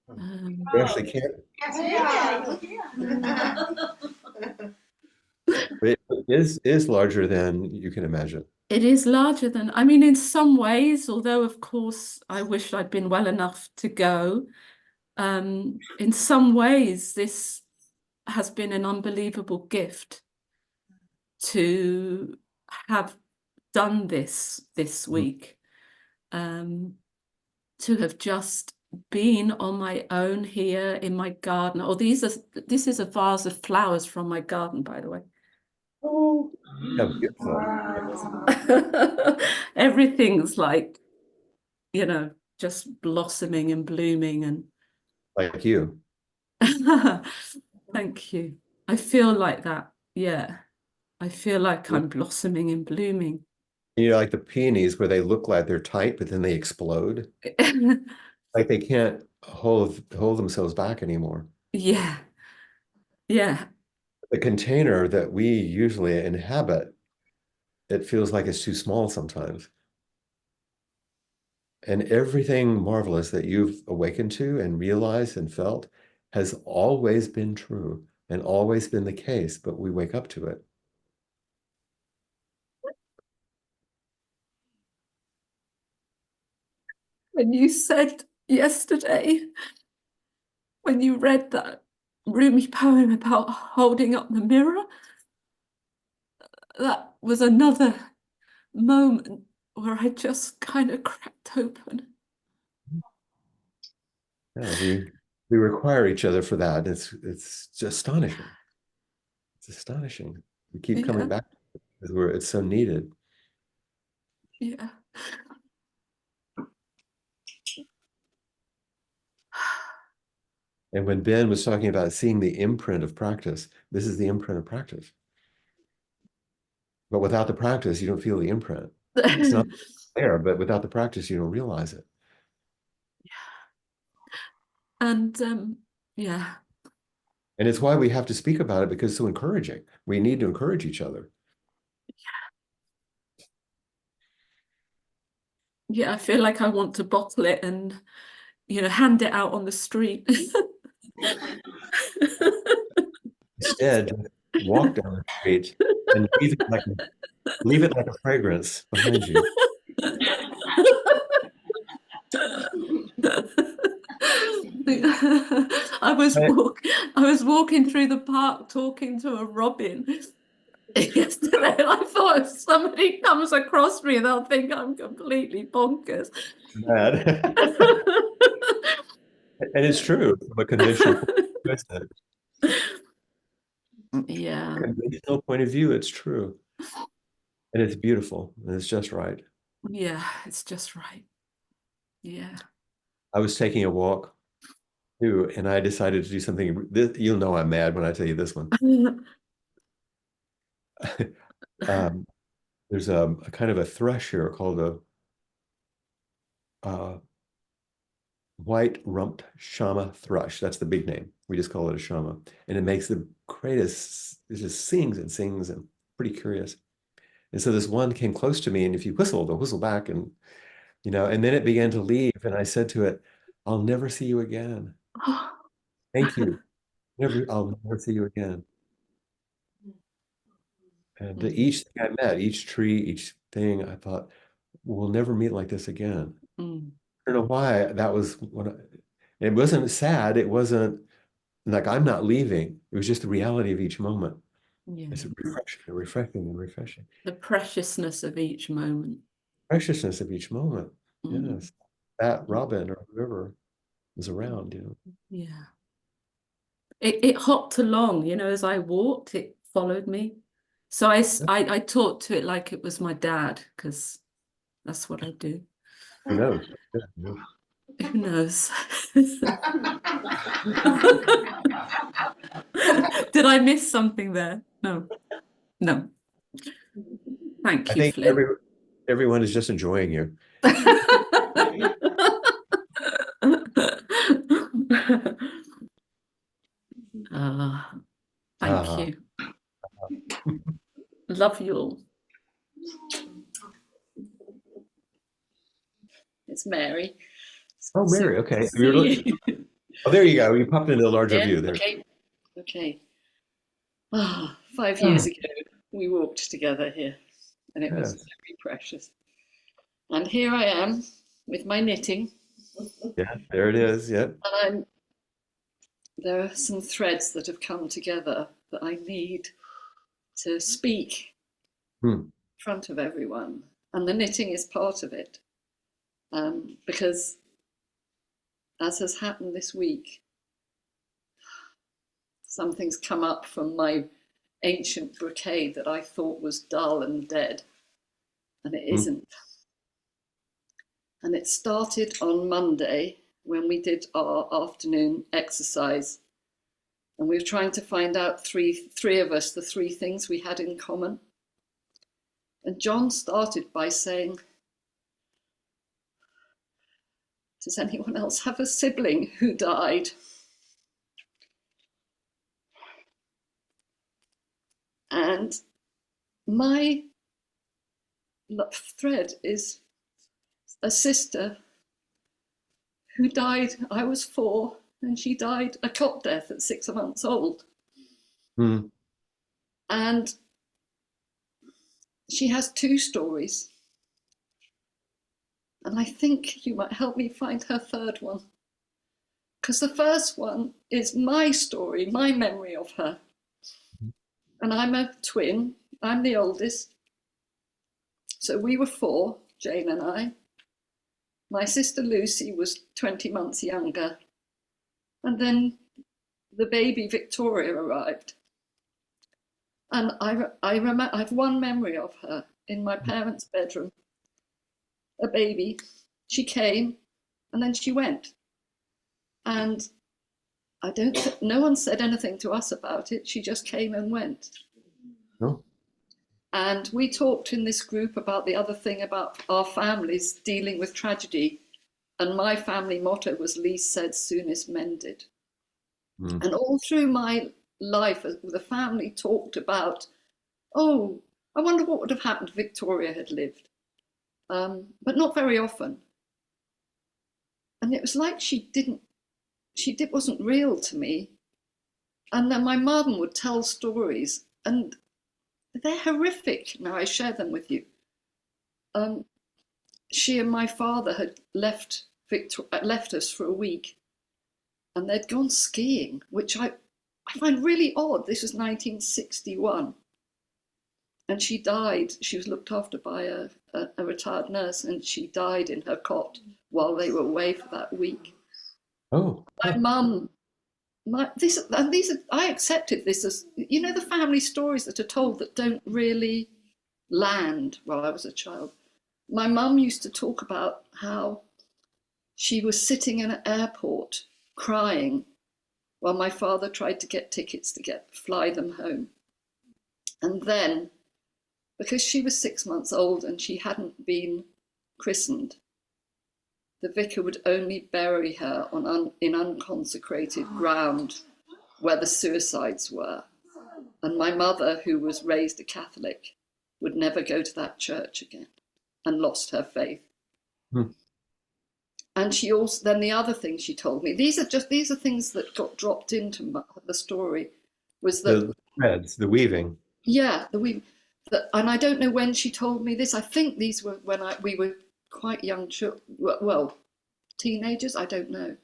You actually can't. But it is larger than you can imagine. It is larger than, I mean, in some ways, although of course I wish I'd been well enough to go. In some ways, this has been an unbelievable gift to have done this week, to have just been on my own here in my garden. This is a vase of flowers from my garden, by the way. Oh, yeah, beautiful. Everything's like, just blossoming and blooming, and Like you. thank you. I feel like that. Yeah. I feel like I'm blossoming and blooming. Like the peonies where they look like they're tight, but then they explode. Like they can't hold themselves back anymore. Yeah. Yeah. The container that we usually inhabit, it feels like it's too small sometimes. And everything marvelous that you've awakened to and realized and felt has always been true and always been the case, but we wake up to it. When you said yesterday, when you read that Rumi poem about holding up the mirror, that was another moment where I just kind of cracked open. Yeah, we require each other for that. It's just astonishing. It's astonishing. We keep coming back because it's so needed. Yeah. And when Ben was talking about seeing the imprint of practice, this is the imprint of practice. But without the practice, you don't feel the imprint. It's not there, but without the practice, you don't realize it. And yeah. And it's why we have to speak about it, because it's so encouraging. We need to encourage each other. Yeah, I feel like I want to bottle it and, hand it out on the street. Instead, walk down the street and leave it like a fragrance behind you. I was walking through the park talking to a robin yesterday, and I thought if somebody comes across me, they'll think I'm completely bonkers. Bad. And it's true from a conventional conventional point of view, it's true. And it's beautiful, and it's just right. Yeah, it's just right. Yeah. I was taking a walk too, and I decided to do something. You'll know I'm mad when I tell you this one. There's a kind of a thrush here called a white-rumped shama thrush. That's the big name. We just call it a shama. And it makes the greatest, it just sings and sings and pretty curious. And so this one came close to me, and if you whistle, they'll whistle back, and and then it began to leave. And I said to it, "I'll never see you again. Thank you. I'll never see you again." And each thing I met, each tree, each thing, I thought, we'll never meet like this again. I don't know why that was it wasn't sad. It wasn't like I'm not leaving. It was just the reality of each moment. Yeah. It's refreshing and refreshing and refreshing. The preciousness of each moment. Preciousness of each moment. Yes. That robin or whoever. was around, Yeah. It hopped along, as I walked, it followed me. So I talked to it like it was my dad, because that's what I do. Who knows? Who knows? Did I miss something there? No. Thank I you, think Flint. everyone is just enjoying you. Thank you. Love you all. It's Mary. Oh, Mary, Super to okay. see you. Oh, there you go. You popped into a larger Yeah, view there. okay. 5 years ago, we walked together here, and it was Yes. very precious. And here I am with my knitting. Yeah, there it is. Yep. And there are some threads that have come together that I need to speak in front of everyone. And the knitting is part of it. Because, as has happened this week, something's come up from my ancient brocade that I thought was dull and dead, and it isn't. And it started on Monday when we did our afternoon exercise, and we were trying to find out three of us, the three things we had in common. And John started by saying, does anyone else have a sibling who died? And my thread is a sister who died. I was 4, and she died a cot death at 6 months old. And she has 2 stories. And I think you might help me find her third one. Because the first one is my story, my memory of her. And I'm a twin. I'm the oldest. So we were 4, Jane and I. My sister Lucy was 20 months younger. And then the baby Victoria arrived. And I remember, I have one memory of her in my parents' bedroom. A baby. She came and then she went. And no one said anything to us about it. She just came and went. No. And we talked in this group about the other thing about our families dealing with tragedy. And my family motto was, least said, soonest mended. And all through my life, the family talked about, oh, I wonder what would have happened if Victoria had lived. But not very often. And it was like she wasn't real to me. And then my mum would tell stories, and they're horrific. Now I share them with you. She and my father had left us for a week, and they'd gone skiing, which I find really odd. This was 1961. And she died. She was looked after by a retired nurse, and she died in her cot while they were away for that week. Oh. My mum, I accepted this as, the family stories that are told that don't really land while I was a child. My mum used to talk about how she was sitting in an airport crying while my father tried to get tickets to fly them home. And then, because she was 6 months old and she hadn't been christened, the vicar would only bury her in unconsecrated ground where the suicides were. And my mother, who was raised a Catholic, would never go to that church again and lost her faith. And she also, then the other thing she told me, these are things that got dropped into the story, was that The threads, the weaving. Yeah, and I don't know when she told me this. I think these were when we were quite young, teenagers, I don't know.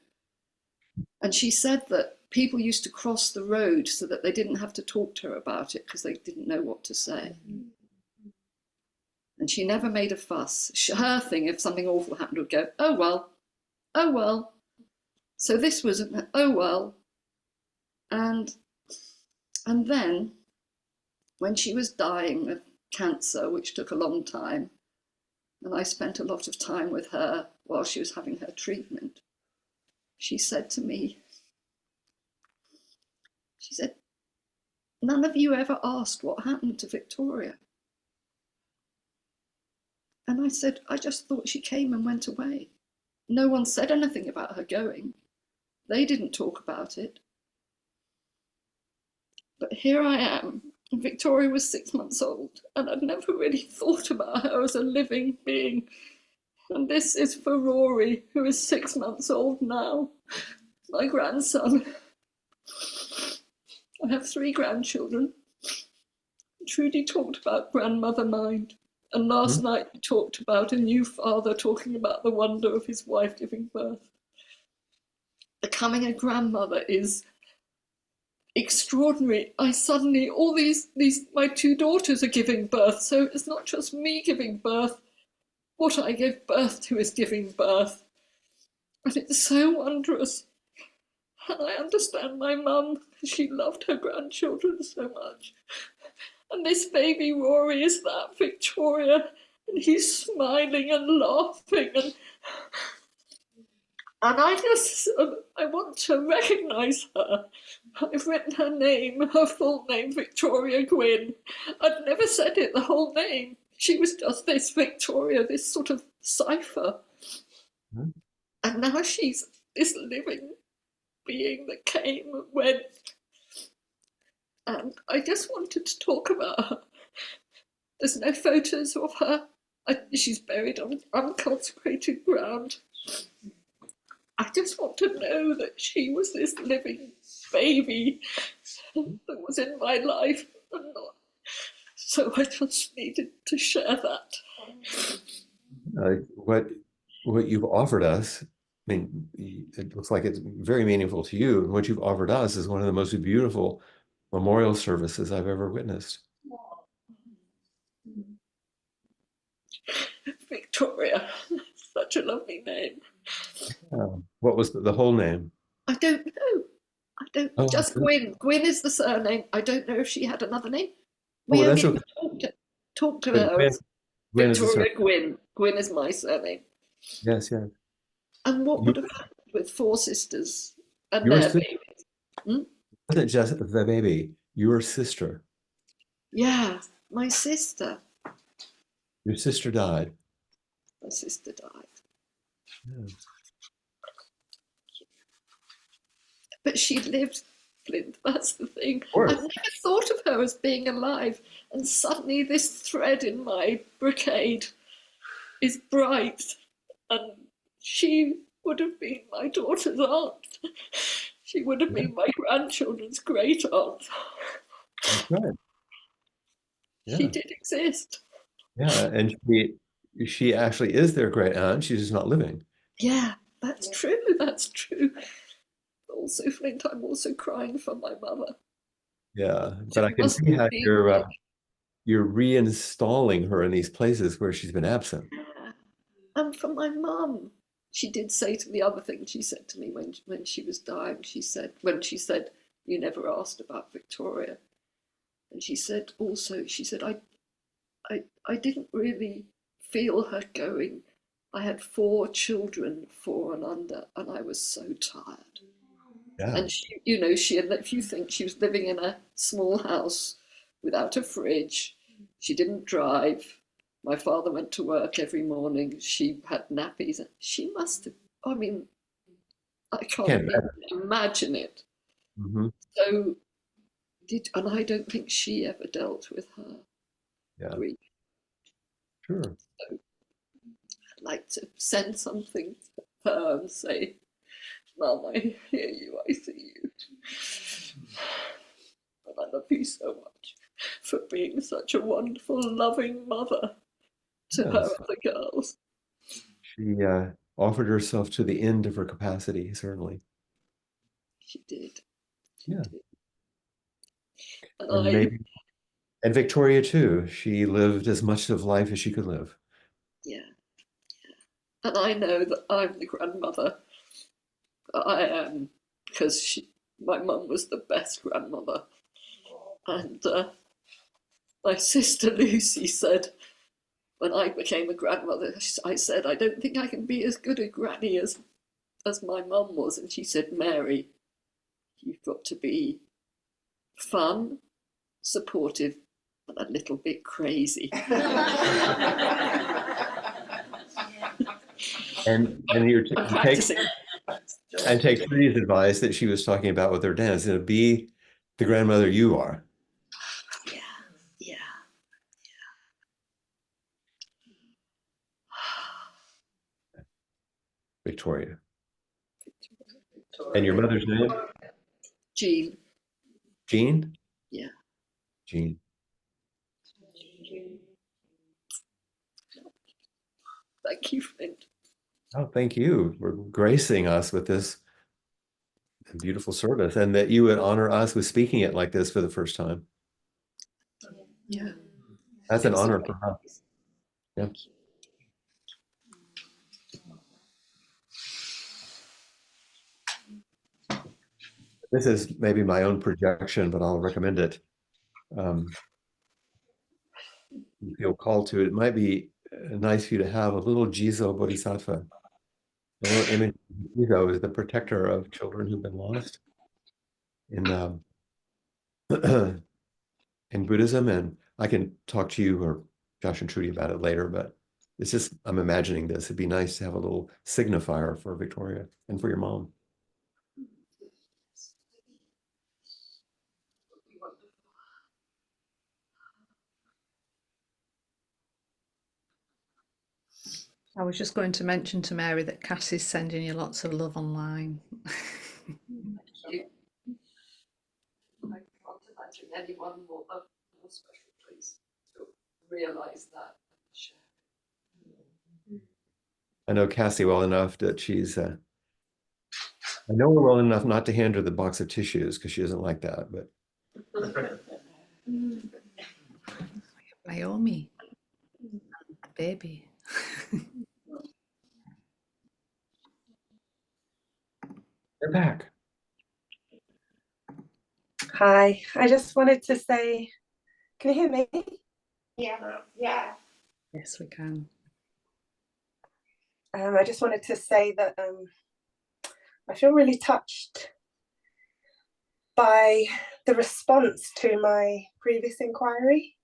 And she said that people used to cross the road so that they didn't have to talk to her about it because they didn't know what to say. And she never made a fuss. Her thing, if something awful happened, would go, oh well. So this was, oh well. And then when she was dying of cancer, which took a long time, and I spent a lot of time with her while she was having her treatment, she said to me, she said, "None of you ever asked what happened to Victoria." And I said, "I just thought she came and went away. No one said anything about her going. They didn't talk about it. But here I am, and Victoria was 6 months old, and I'd never really thought about her as a living being. And this is for Rory, who is 6 months old now, my grandson. I have 3 grandchildren. Trudy talked about grandmother mind, and last night we talked about a new father talking about the wonder of his wife giving birth. Becoming a grandmother is extraordinary. I suddenly, all these my 2 daughters are giving birth, so it's not just me giving birth. What I give birth to is giving birth. And it's so wondrous. And I understand my mum, she loved her grandchildren so much. And this baby Rory is that Victoria, and he's smiling and laughing, and I want to recognise her. I've written her name, her full name, Victoria Gwynn. I'd never said it, the whole name. She was just this Victoria, this sort of cipher. And now she's this living being that came and went. And I just wanted to talk about her. There's no photos of her. She's buried on unconsecrated ground. I just want to know that she was this living baby that was in my life. And not. So I just needed to share that. What you've offered us, I mean, it looks like it's very meaningful to you. And what you've offered us is one of the most beautiful memorial services I've ever witnessed. Victoria, such a lovely name. What was the whole name? I don't know. Just Gwyn. Gwyn is the surname. I don't know if she had another name. We only talked to her as Victoria Gwyn. Gwyn is my surname. Yes. And what would have happened with 4 sisters and Your their sister, babies? it wasn't just the baby, your sister. Yeah, my sister. Your sister died. My sister died. Yeah. But she lived, Flint, that's the thing. I've never thought of her as being alive. And suddenly this thread in my brocade is bright. And she would have been my daughter's aunt. She would have been my grandchildren's great aunt. That's right. Yeah. She did exist. Yeah, and she actually is their great aunt. She's just not living. Yeah, that's true. That's true. Also, Flint, I'm also crying for my mother. Yeah, but I can see how you're reinstalling her in these places where she's been absent. Yeah. And for my mum, she did say to the other thing she said to me when she was dying. She said, "You never asked about Victoria," and she said also, I didn't really feel her going. I had 4 children, 4 and under, and I was so tired. Yeah. And she, if you think she was living in a small house without a fridge, she didn't drive. My father went to work every morning. She had nappies. She must have, I can't imagine it. Mm-hmm. So, and I don't think she ever dealt with her grief. Sure. So I'd like to send something to her and say, "Mum, I hear you, I see you. And I love you so much for being such a wonderful, loving mother to her other girls." She offered herself to the end of her capacity, certainly. She did. She did. And Victoria too. She lived as much of life as she could live. Yeah. And I know that I'm the grandmother I am, because my mum was the best grandmother. And my sister Lucy said, when I became a grandmother, I said, I don't think I can be as good a granny as my mum was. And she said, Mary, you've got to be fun, supportive, and a little bit crazy. And take Trudy's advice that she was talking about with her dance, and be the grandmother you are. Yeah. Victoria. And your mother's name? Jean. Jean? Yeah. Jean. Thank you, Flint. Oh, thank you for gracing us with this beautiful service, and that you would honor us with speaking it like this for the first time. Yeah. That's an honor for us. Yeah. This is maybe my own projection, but I'll recommend it. You feel called to it. It might be nice for you to have a little Jizo Bodhisattva. The little image of Jizo is the protector of children who've been lost in in Buddhism. And I can talk to you or Josh and Trudy about it later, but it's just, I'm imagining this. It'd be nice to have a little signifier for Victoria and for your mom. I was just going to mention to Mary that Cassie's sending you lots of love online. I can't imagine anyone more special, please, to realise that. I know Cassie well enough that she's, I know her well enough not to hand her the box of tissues because she doesn't like that, but. Naomi, baby. They're back. Hi, I just wanted to say, can you hear me? Yeah. Yes, we can. I just wanted to say that I feel really touched by the response to my previous inquiry.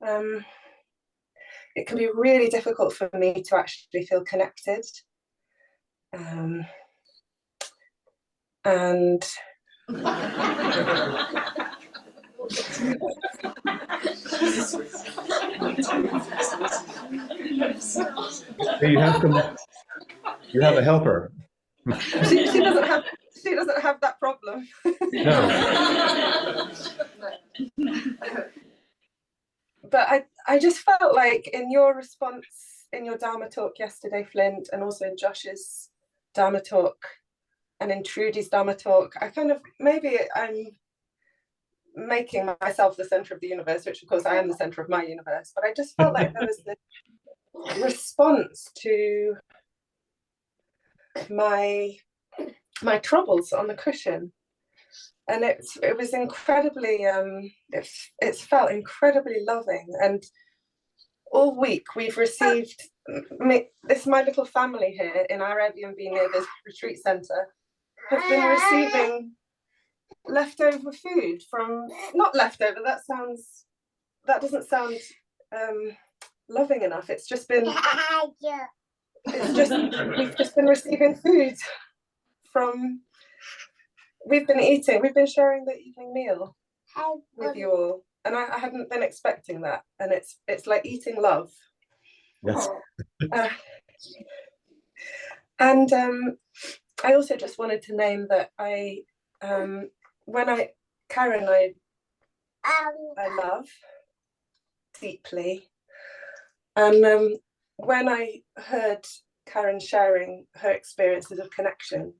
It can be really difficult for me to actually feel connected. And You have a helper. she doesn't have that problem. No. But I just felt like in your response, in your Dharma talk yesterday, Flint, and also in Josh's Dharma talk, and in Trudy's Dharma talk, I kind of, maybe I'm making myself the center of the universe, which of course I am the center of my universe, but I just felt like there was this response to my troubles on the cushion. And it was incredibly, it felt incredibly loving. And all week we've received, my little family here in our Airbnb near this retreat center have been receiving leftover food from, not leftover, that doesn't sound loving enough. It's just been, we've just been receiving food from, we've been sharing the evening meal with you all. And I hadn't been expecting that. And it's like eating love. Yes. And I also just wanted to name that Karen, I love deeply. And when I heard Karen sharing her experiences of connection,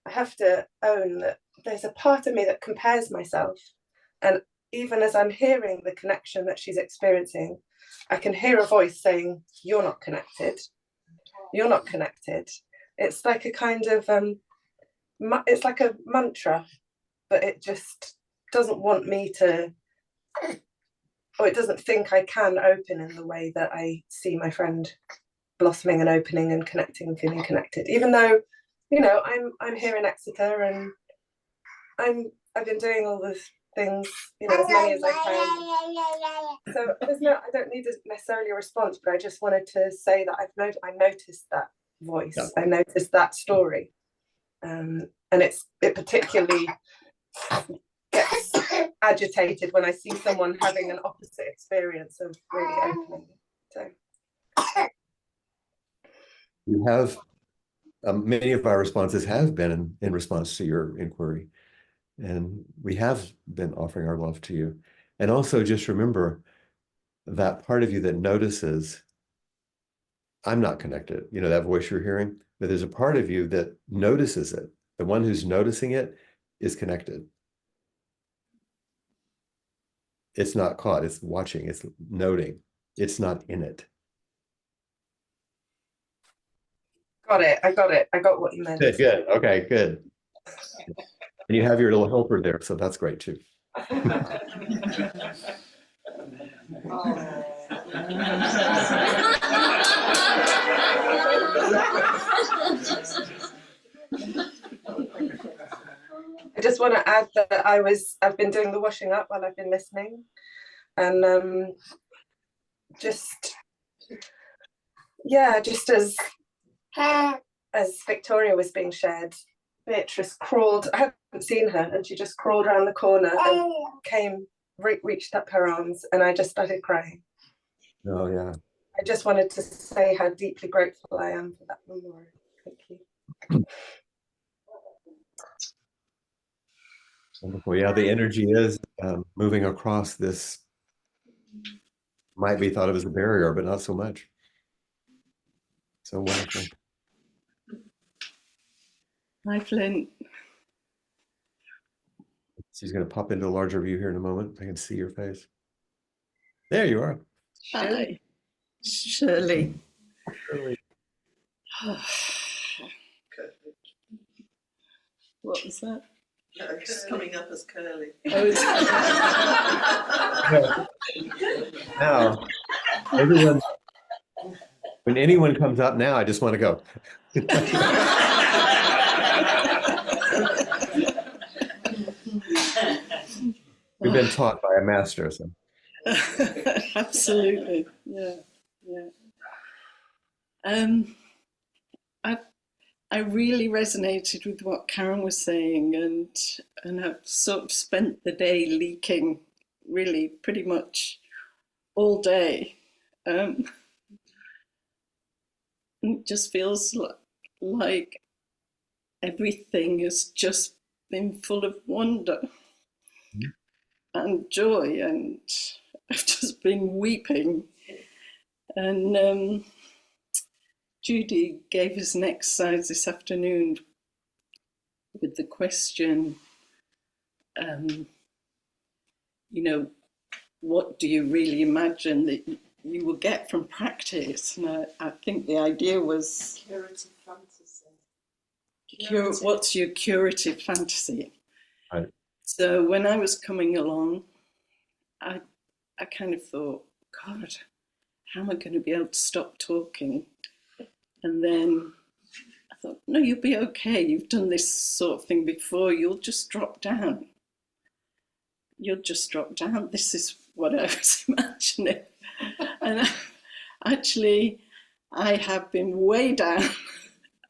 I have to own that there's a part of me that compares myself. And even as I'm hearing the connection that she's experiencing, I can hear a voice saying, you're not connected. You're not connected. It's like a kind of it's like a mantra, but it just doesn't want me to, or it doesn't think I can open in the way that I see my friend blossoming and opening and connecting and feeling connected. Even though, you know, I'm here in Exeter and I've been doing all the things, you know, as many as I can. So I don't need necessarily a response, but I just wanted to say that I noticed that voice. Yeah. I noticed that story, and it particularly gets agitated when I see someone having an opposite experience of really opening. So you have many of our responses have been in response to your inquiry, and we have been offering our love to you. And also just remember that part of you that notices, I'm not connected, you know, that voice you're hearing, but there's a part of you that notices it. The one who's noticing it is connected. It's not caught, it's watching, it's noting, it's not in it. Got it. I got what you meant. Good. Okay, good. And you have your little helper there, so that's great too. I just want to add that I've been doing the washing up while I've been listening, and just as Victoria was being shared, Beatrice crawled. I haven't seen her, and she just crawled around the corner and reached up her arms, and I just started crying. Oh yeah. I just wanted to say how deeply grateful I am for that memorial. Thank you. Wonderful. Yeah, the energy is moving across this. Might be thought of as a barrier, but not so much. So wonderful. Hi, Flint. She's going to pop into a larger view here in a moment. I can see your face. There you are. Hi, Shirley. Shirley. What was that? No, it's coming up as curly. Oh, Now, everyone, when anyone comes up now, I just want to go. We've been taught by a master. So. Absolutely, yeah. I really resonated with what Karen was saying, and I've sort of spent the day leaking, really, pretty much all day. It just feels like everything has just been full of wonder and joy, and I've just been weeping. And Judy gave us an exercise this afternoon with the question, you know, what do you really imagine that you will get from practice? And I think the idea was Curative fantasy. What's your curative fantasy? Right. So when I was coming along, I kind of thought, God, how am I going to be able to stop talking? And then I thought, no, you'll be okay. You've done this sort of thing before. You'll just drop down. You'll just drop down. This is what I was imagining. And actually, I have been way down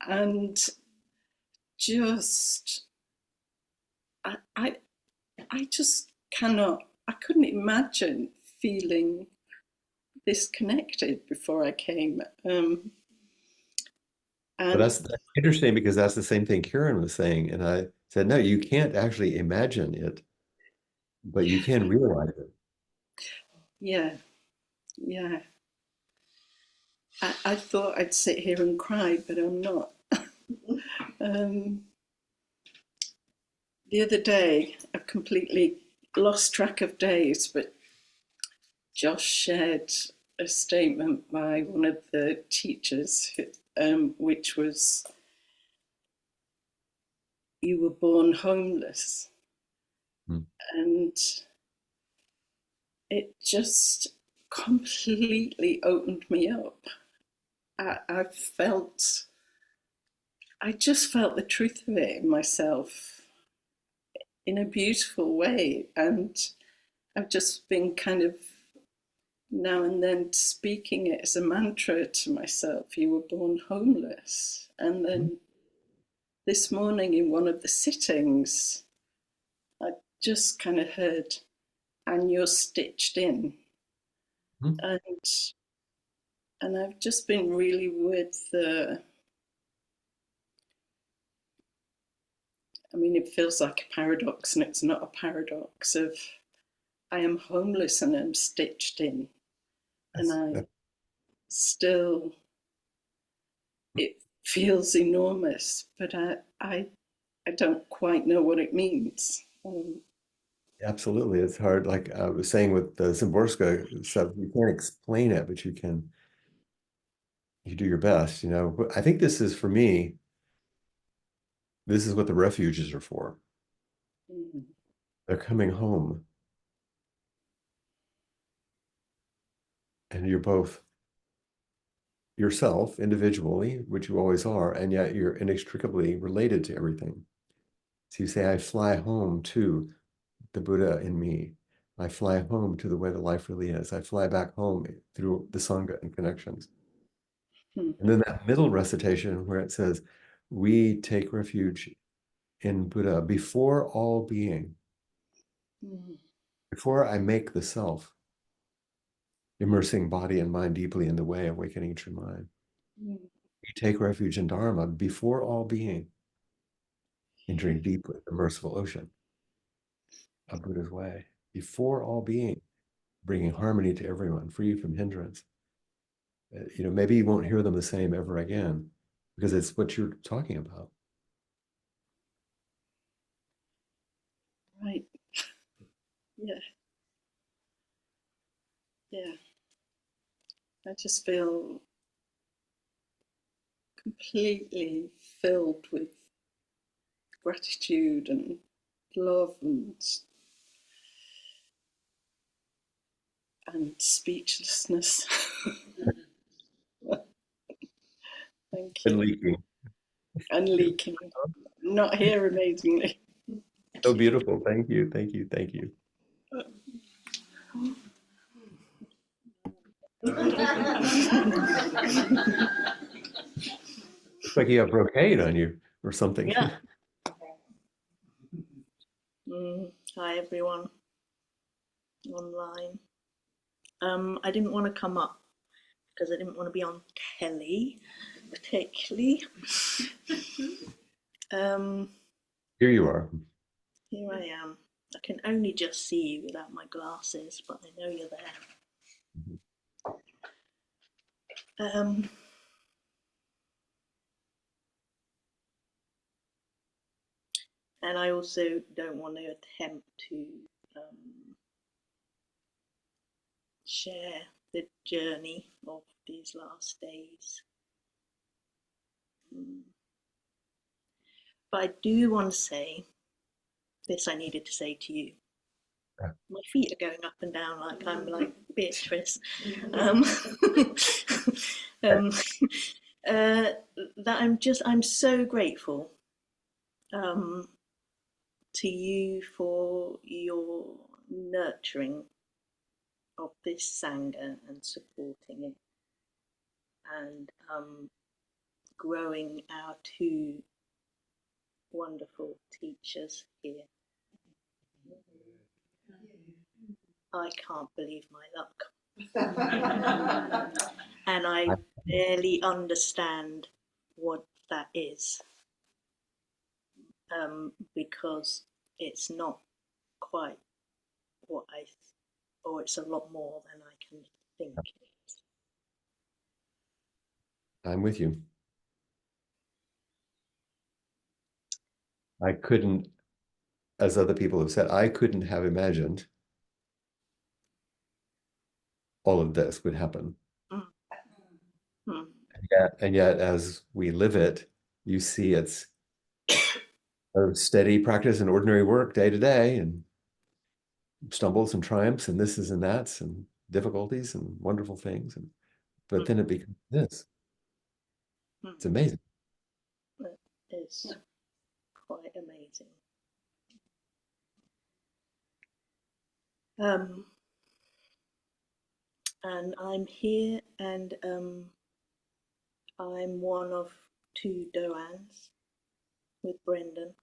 and just, I just cannot, I couldn't imagine feeling this connected before I came. But that's interesting, because that's the same thing Karen was saying. And I said, no, you can't actually imagine it, but you can realize it. Yeah. I thought I'd sit here and cry, but I'm not. The other day, I've completely lost track of days, but Josh shared a statement by one of the teachers, which was, you were born homeless. And it just completely opened me up. I just felt the truth of it in myself in a beautiful way. And I've just been kind of now and then speaking it as a mantra to myself. You were born homeless. And then this morning in one of the sittings, I just kind of heard, and you're stitched in. And I've just been really with the, I mean, it feels like a paradox, and it's not a paradox, of I am homeless and I'm stitched in. And I still, it feels enormous, but I don't quite know what it means. Absolutely. It's hard. Like I was saying with the Zimborska stuff, you can't explain it, but you do your best, you know. But I think this is, for me, this is what the refuges are for. They're coming home. And you're both yourself individually, which you always are, and yet you're inextricably related to everything. So you say, I fly home to the Buddha in me. I fly home to the way the life really is. I fly back home through the Sangha and connections. And then that middle recitation where it says, we take refuge in Buddha before all being. Before I make the self, immersing body and mind deeply in the way, awakening true mind. We take refuge in Dharma before all being, entering deeply the merciful ocean of Buddha's way. Before all being, bringing harmony to everyone, free from hindrance. You know, maybe you won't hear them the same ever again, because it's what you're talking about. Right. Yeah. Yeah. I just feel completely filled with gratitude and love and speechlessness. Thank you. And leaking. And leaking. Not here, amazingly. So beautiful. Thank you. Thank you. Thank you. Looks like you have brocade on you or something. Yeah. Hi, everyone online. I didn't want to come up because I didn't want to be on telly, particularly. Here you are. Here I am. I can only just see you without my glasses, but I know you're there. And I also don't want to attempt to share the journey of these last days. But I do want to say this, I needed to say to you. My feet are going up and down like I'm like Beatrice. That I'm so grateful to you for your nurturing of this Sangha and supporting it, and growing our two wonderful teachers here. I can't believe my luck. And I barely understand what that is, because it's not quite what or it's a lot more than I can think it is. I'm with you. I couldn't, as other people have said, I couldn't have imagined all of this would happen. And yet, as we live it, you see its a steady practice and ordinary work day to day, and stumbles and triumphs and thises and that's and difficulties and wonderful things. But then it becomes this. It's amazing. It is quite amazing. And I'm here, and I'm one of 2 Doans with Brendan.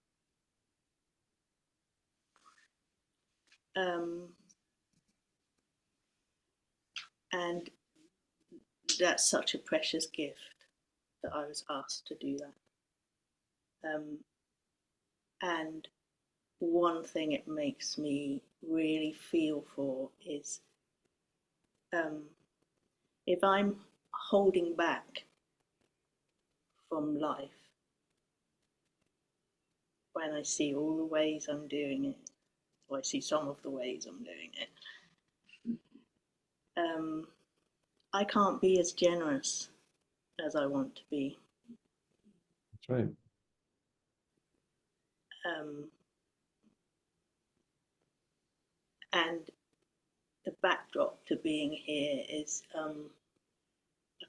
And that's such a precious gift that I was asked to do that. And one thing it makes me really feel for is if I'm holding back from life, when I see all the ways I'm doing it, or I see some of the ways I'm doing it, I can't be as generous as I want to be. That's right. And the backdrop to being here is a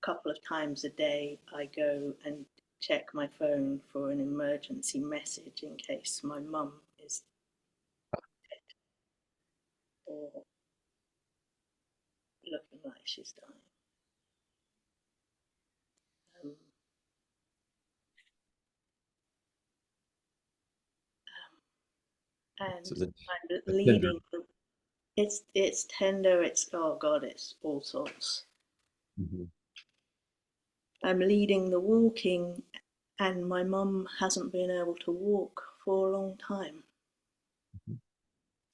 couple of times a day I go and check my phone for an emergency message in case my mum is dead or looking like she's dying. And So I'm leading. It's tender. It's, oh God, it's all sorts. I'm leading the walking, and my mum hasn't been able to walk for a long time,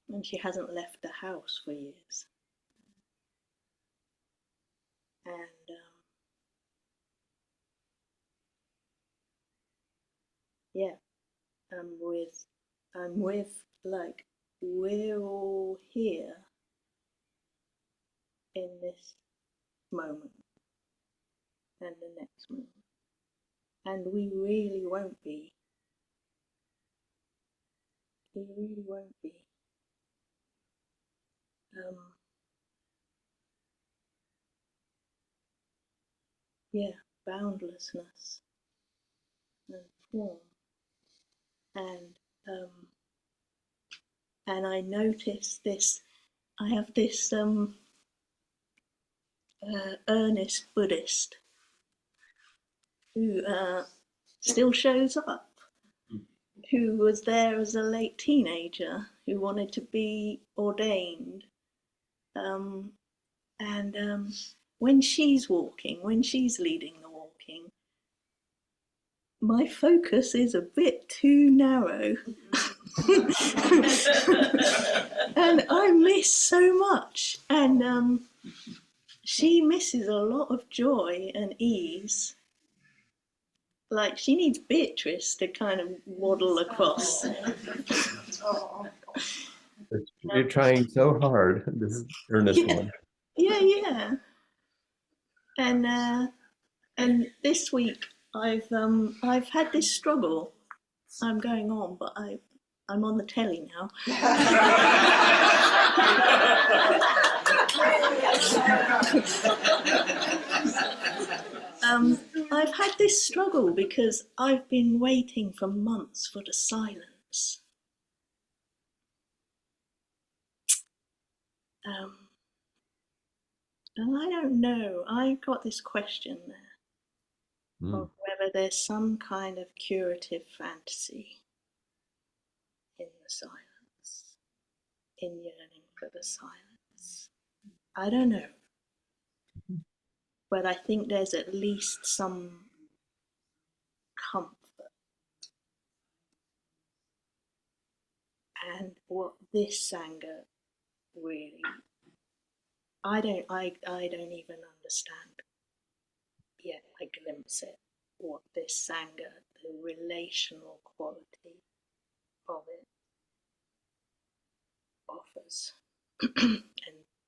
and she hasn't left the house for years. And yeah, I'm with like, we're all here in this moment and the next moment, and we really won't be. We really won't be. Yeah, boundlessness and form, and I notice this. I have this earnest Buddhist who still shows up, who was there as a late teenager, who wanted to be ordained, and when she's walking, when she's leading the walking, my focus is a bit too narrow. And I miss so much, and she misses a lot of joy and ease. Like, she needs Beatrice to kind of waddle across. You're trying so hard, this earnest one. Yeah. And this week I've had this struggle. I'm going on, but I'm on the telly now. I've had this struggle because I've been waiting for months for the silence. And I don't know, I got this question there of whether there's some kind of curative fantasy in the silence, in yearning for the silence. I don't know. But I think there's at least some comfort. And what this Sangha really, I don't even understand yet. I glimpse it, what this Sangha, the relational quality of it offers and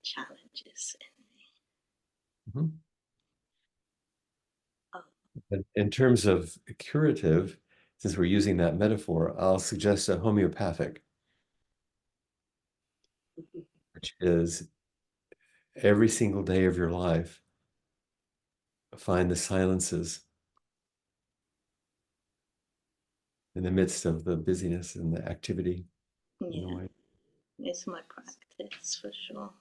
challenges in me. In terms of curative, since we're using that metaphor, I'll suggest a homeopathic, which is every single day of your life, find the silences in the midst of the busyness and the activity. Yeah, it's my practice for sure.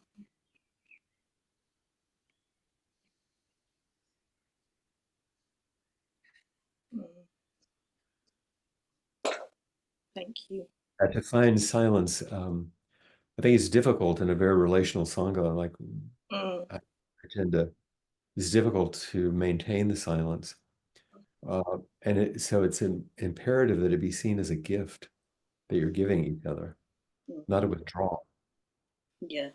Thank you. To find silence, I think it's difficult in a very relational Sangha, like I tend to, it's difficult to maintain the silence. So it's imperative that it be seen as a gift that you're giving each other, not a withdrawal. Yeah.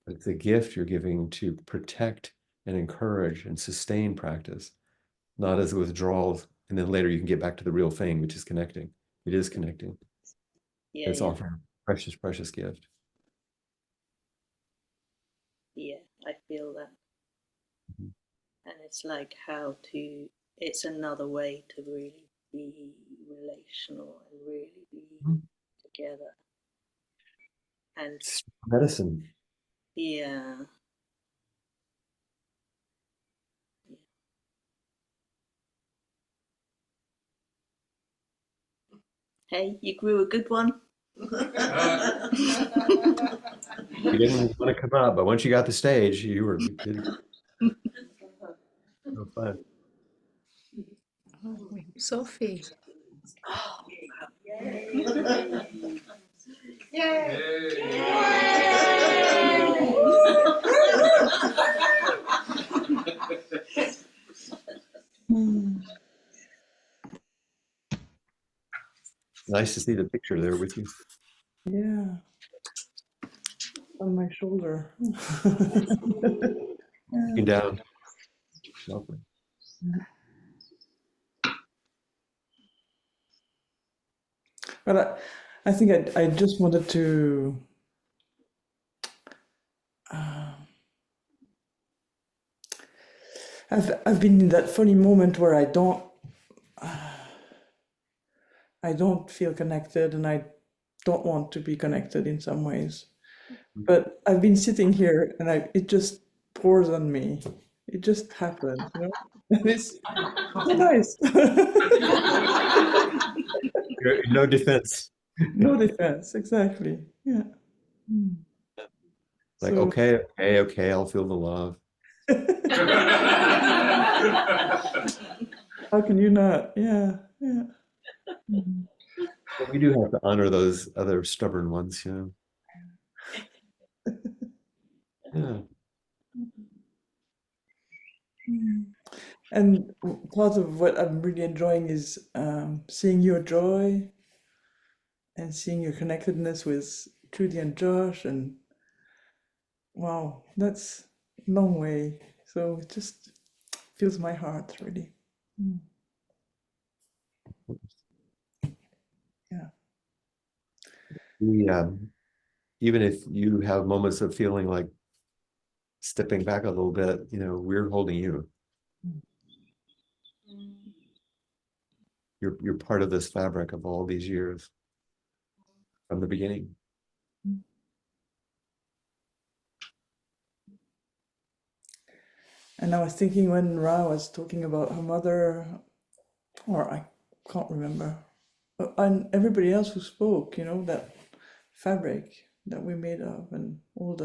It's a gift you're giving to protect and encourage and sustain practice, not as a withdrawal, and then later you can get back to the real thing, which is connecting. It is connecting. Yeah, it's offering a precious, precious gift. Yeah, I feel that. And it's like it's another way to really be relational and really be together. And it's medicine. Yeah. Hey, you grew a good one. You didn't want to come up, but once you got the stage, you were good. No fun. Sophie. Nice to see the picture there with you. Yeah. On my shoulder. Looking down. Lovely. But I think I just wanted to I've been in that funny moment where I don't feel connected, and I don't want to be connected in some ways. But I've been sitting here, and it just pours on me. It just happens, you know. It's so nice. No defense. No defense, exactly. Yeah. Like, So- okay, I'll feel the love. How can you not? Yeah. But we do have to honor those other stubborn ones, you know. Yeah. And part of what I'm really enjoying is seeing your joy and seeing your connectedness with Trudy and Josh, and wow, that's a long way. So it just fills my heart, really. Yeah. Even if you have moments of feeling like stepping back a little bit, you know, we're holding you. You're part of this fabric of all these years from the beginning. And I was thinking when Ra was talking about her mother, or I can't remember, and everybody else who spoke, you know, that fabric that we're made of, and all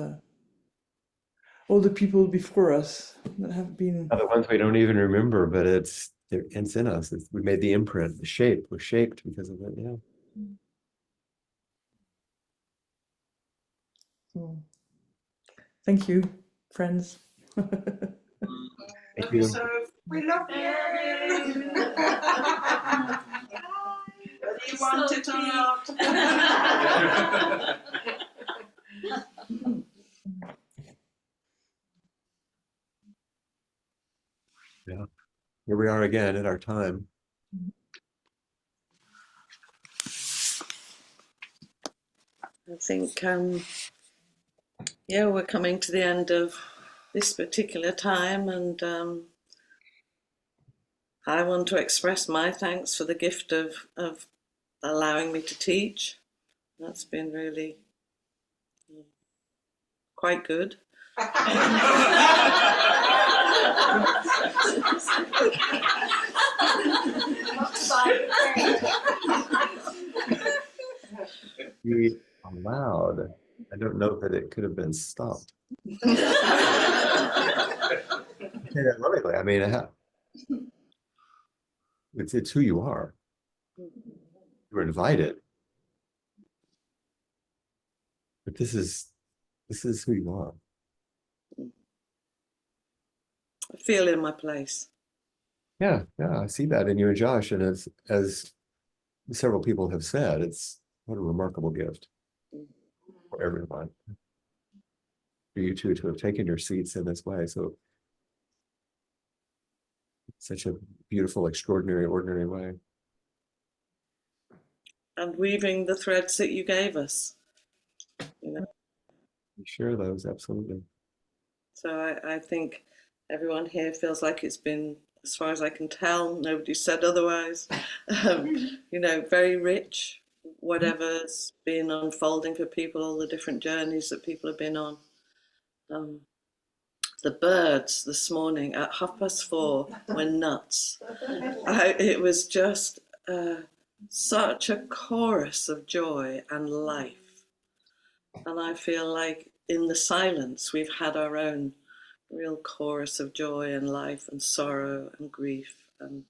the people before us that have been The ones we don't even remember, but it's in us. We made the imprint, the shape was shaped because of it. Yeah. So, thank you, friends. Thank you. We love you. Whether you want it or not. Yeah. Here we are again at our time. I think, yeah, we're coming to the end of this particular time, and I want to express my thanks for the gift of allowing me to teach. That's been really quite good. Be allowed. I don't know that it could have been stopped. Say that lovingly. I mean, it's who you are. You were invited, but this is who you are. I feel in my place. Yeah, I see that in you and Josh, and as several people have said, it's what a remarkable gift for everyone. For you two to have taken your seats in this way, so such a beautiful, extraordinary, ordinary way. And weaving the threads that you gave us. You know? You share those, absolutely. So I think everyone here feels like it's been, as far as I can tell, nobody said otherwise, you know, very rich, whatever's been unfolding for people, all the different journeys that people have been on. The birds this morning at 4:30 were nuts. It was just such a chorus of joy and life. And I feel like in the silence, we've had our own real chorus of joy and life and sorrow and grief and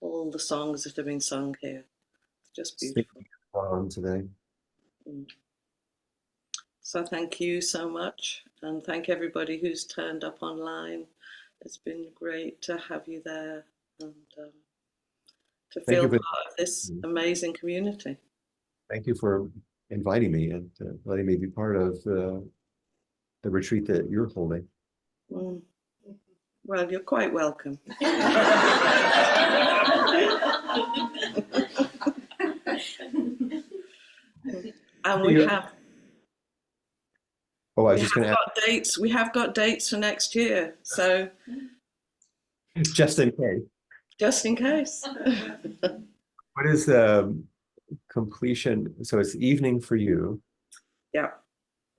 all the songs that have been sung here. It's just beautiful. On today. So thank you so much, and thank everybody who's turned up online. It's been great to have you there and to feel part of this amazing community. Thank you for inviting me and letting me be part of the retreat that you're holding. Well, you're quite welcome. And we have. Oh, I was just going to ask. Dates. We have got dates for next year, so. Just in case. Just in case. What is the completion? So it's evening for you. Yeah.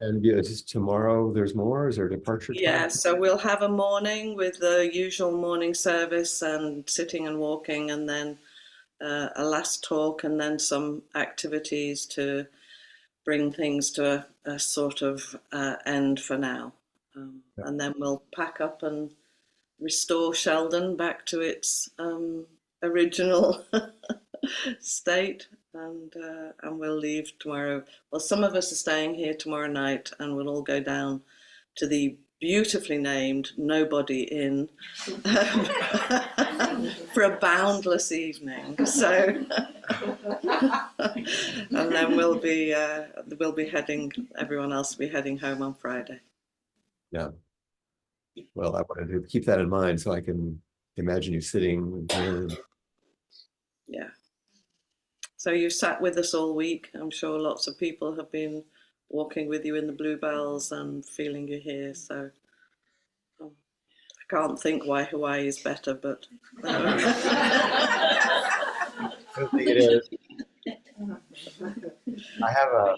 And just tomorrow there's more? Is there departure time? Yeah, so we'll have a morning with the usual morning service and sitting and walking, and then a last talk, and then some activities to bring things to a sort of end for now. And then we'll pack up and restore Sheldon back to its original state, and we'll leave tomorrow. Well, some of us are staying here tomorrow night, and we'll all go down to the beautifully named Nobody Inn for a boundless evening. So, and then we'll be heading. Everyone else will be heading home on Friday. Yeah. Well, I wanted to keep that in mind so I can imagine you sitting here. Yeah. So you sat with us all week. I'm sure lots of people have been walking with you in the bluebells and feeling you here. So I can't think why Hawaii is better, but I don't think it is. I have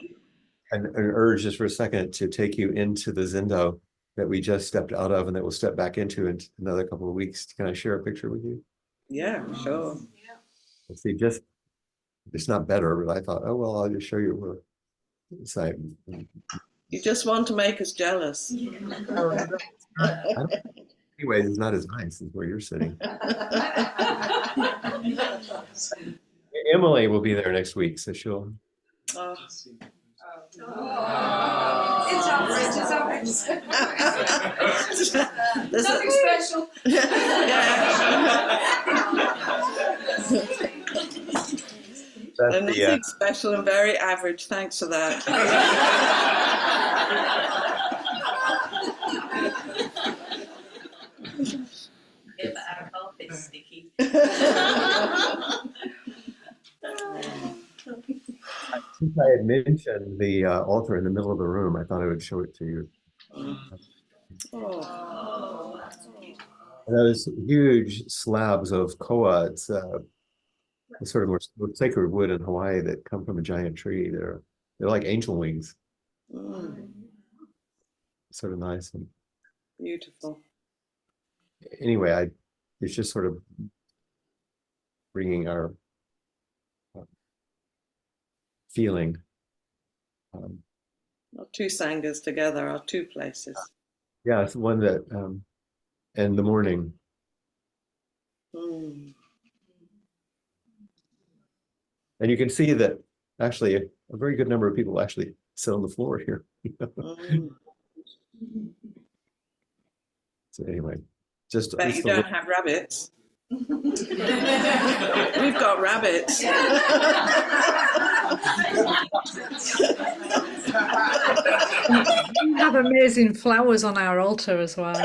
an urge just for a second to take you into the Zendo that we just stepped out of and that we'll step back into in another couple of weeks. Can I share a picture with you? Yeah, sure. Let's see, it's not better, but I thought, oh, well, I'll just show you where it's like. You just want to make us jealous. Anyways, it's not as nice as where you're sitting. Emily will be there next week, so she'll. Oh. It's outrage, it's outrage. There's nothing special. Nothing special and very average. Thanks for that. Yeah, but our health is sticky. Since I had mentioned the altar in the middle of the room, I thought I would show it to you. Oh. those huge slabs of koa. It's sort of more sacred wood in Hawaii that come from a giant tree. They're like angel wings. Sort of nice. And Beautiful. anyway, it's just sort of bringing our feeling. Our two sanghas together are two places. Yeah, it's one that, and the morning. And you can see that actually a very good number of people actually sit on the floor here. So anyway, just Bet you don't have rabbits. We've got rabbits. We have amazing flowers on our altar as well.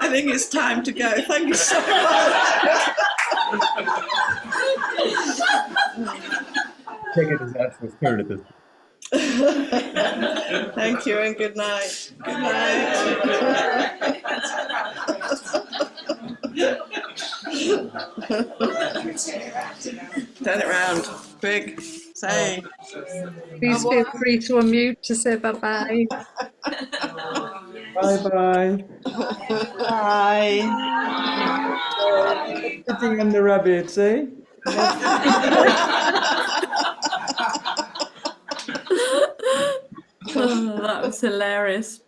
I think it's time to go. Thank you so much. Take a disastrous turn at this. Thank you and good night. Good night. Turn it round. Quick. Say. Please feel free to unmute to say bye-bye. Bye-bye. Bye. Sitting on the rabbits, eh? Oh, that was hilarious.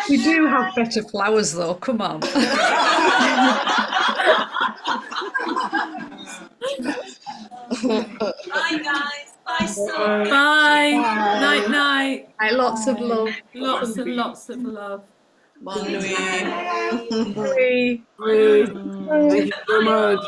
We do have better flowers though, come on. Bye, guys. Bye, son. Bye. Night, night. Lots of love. Lots and lots of love. Bonne nuit. Bye. Thank you so much.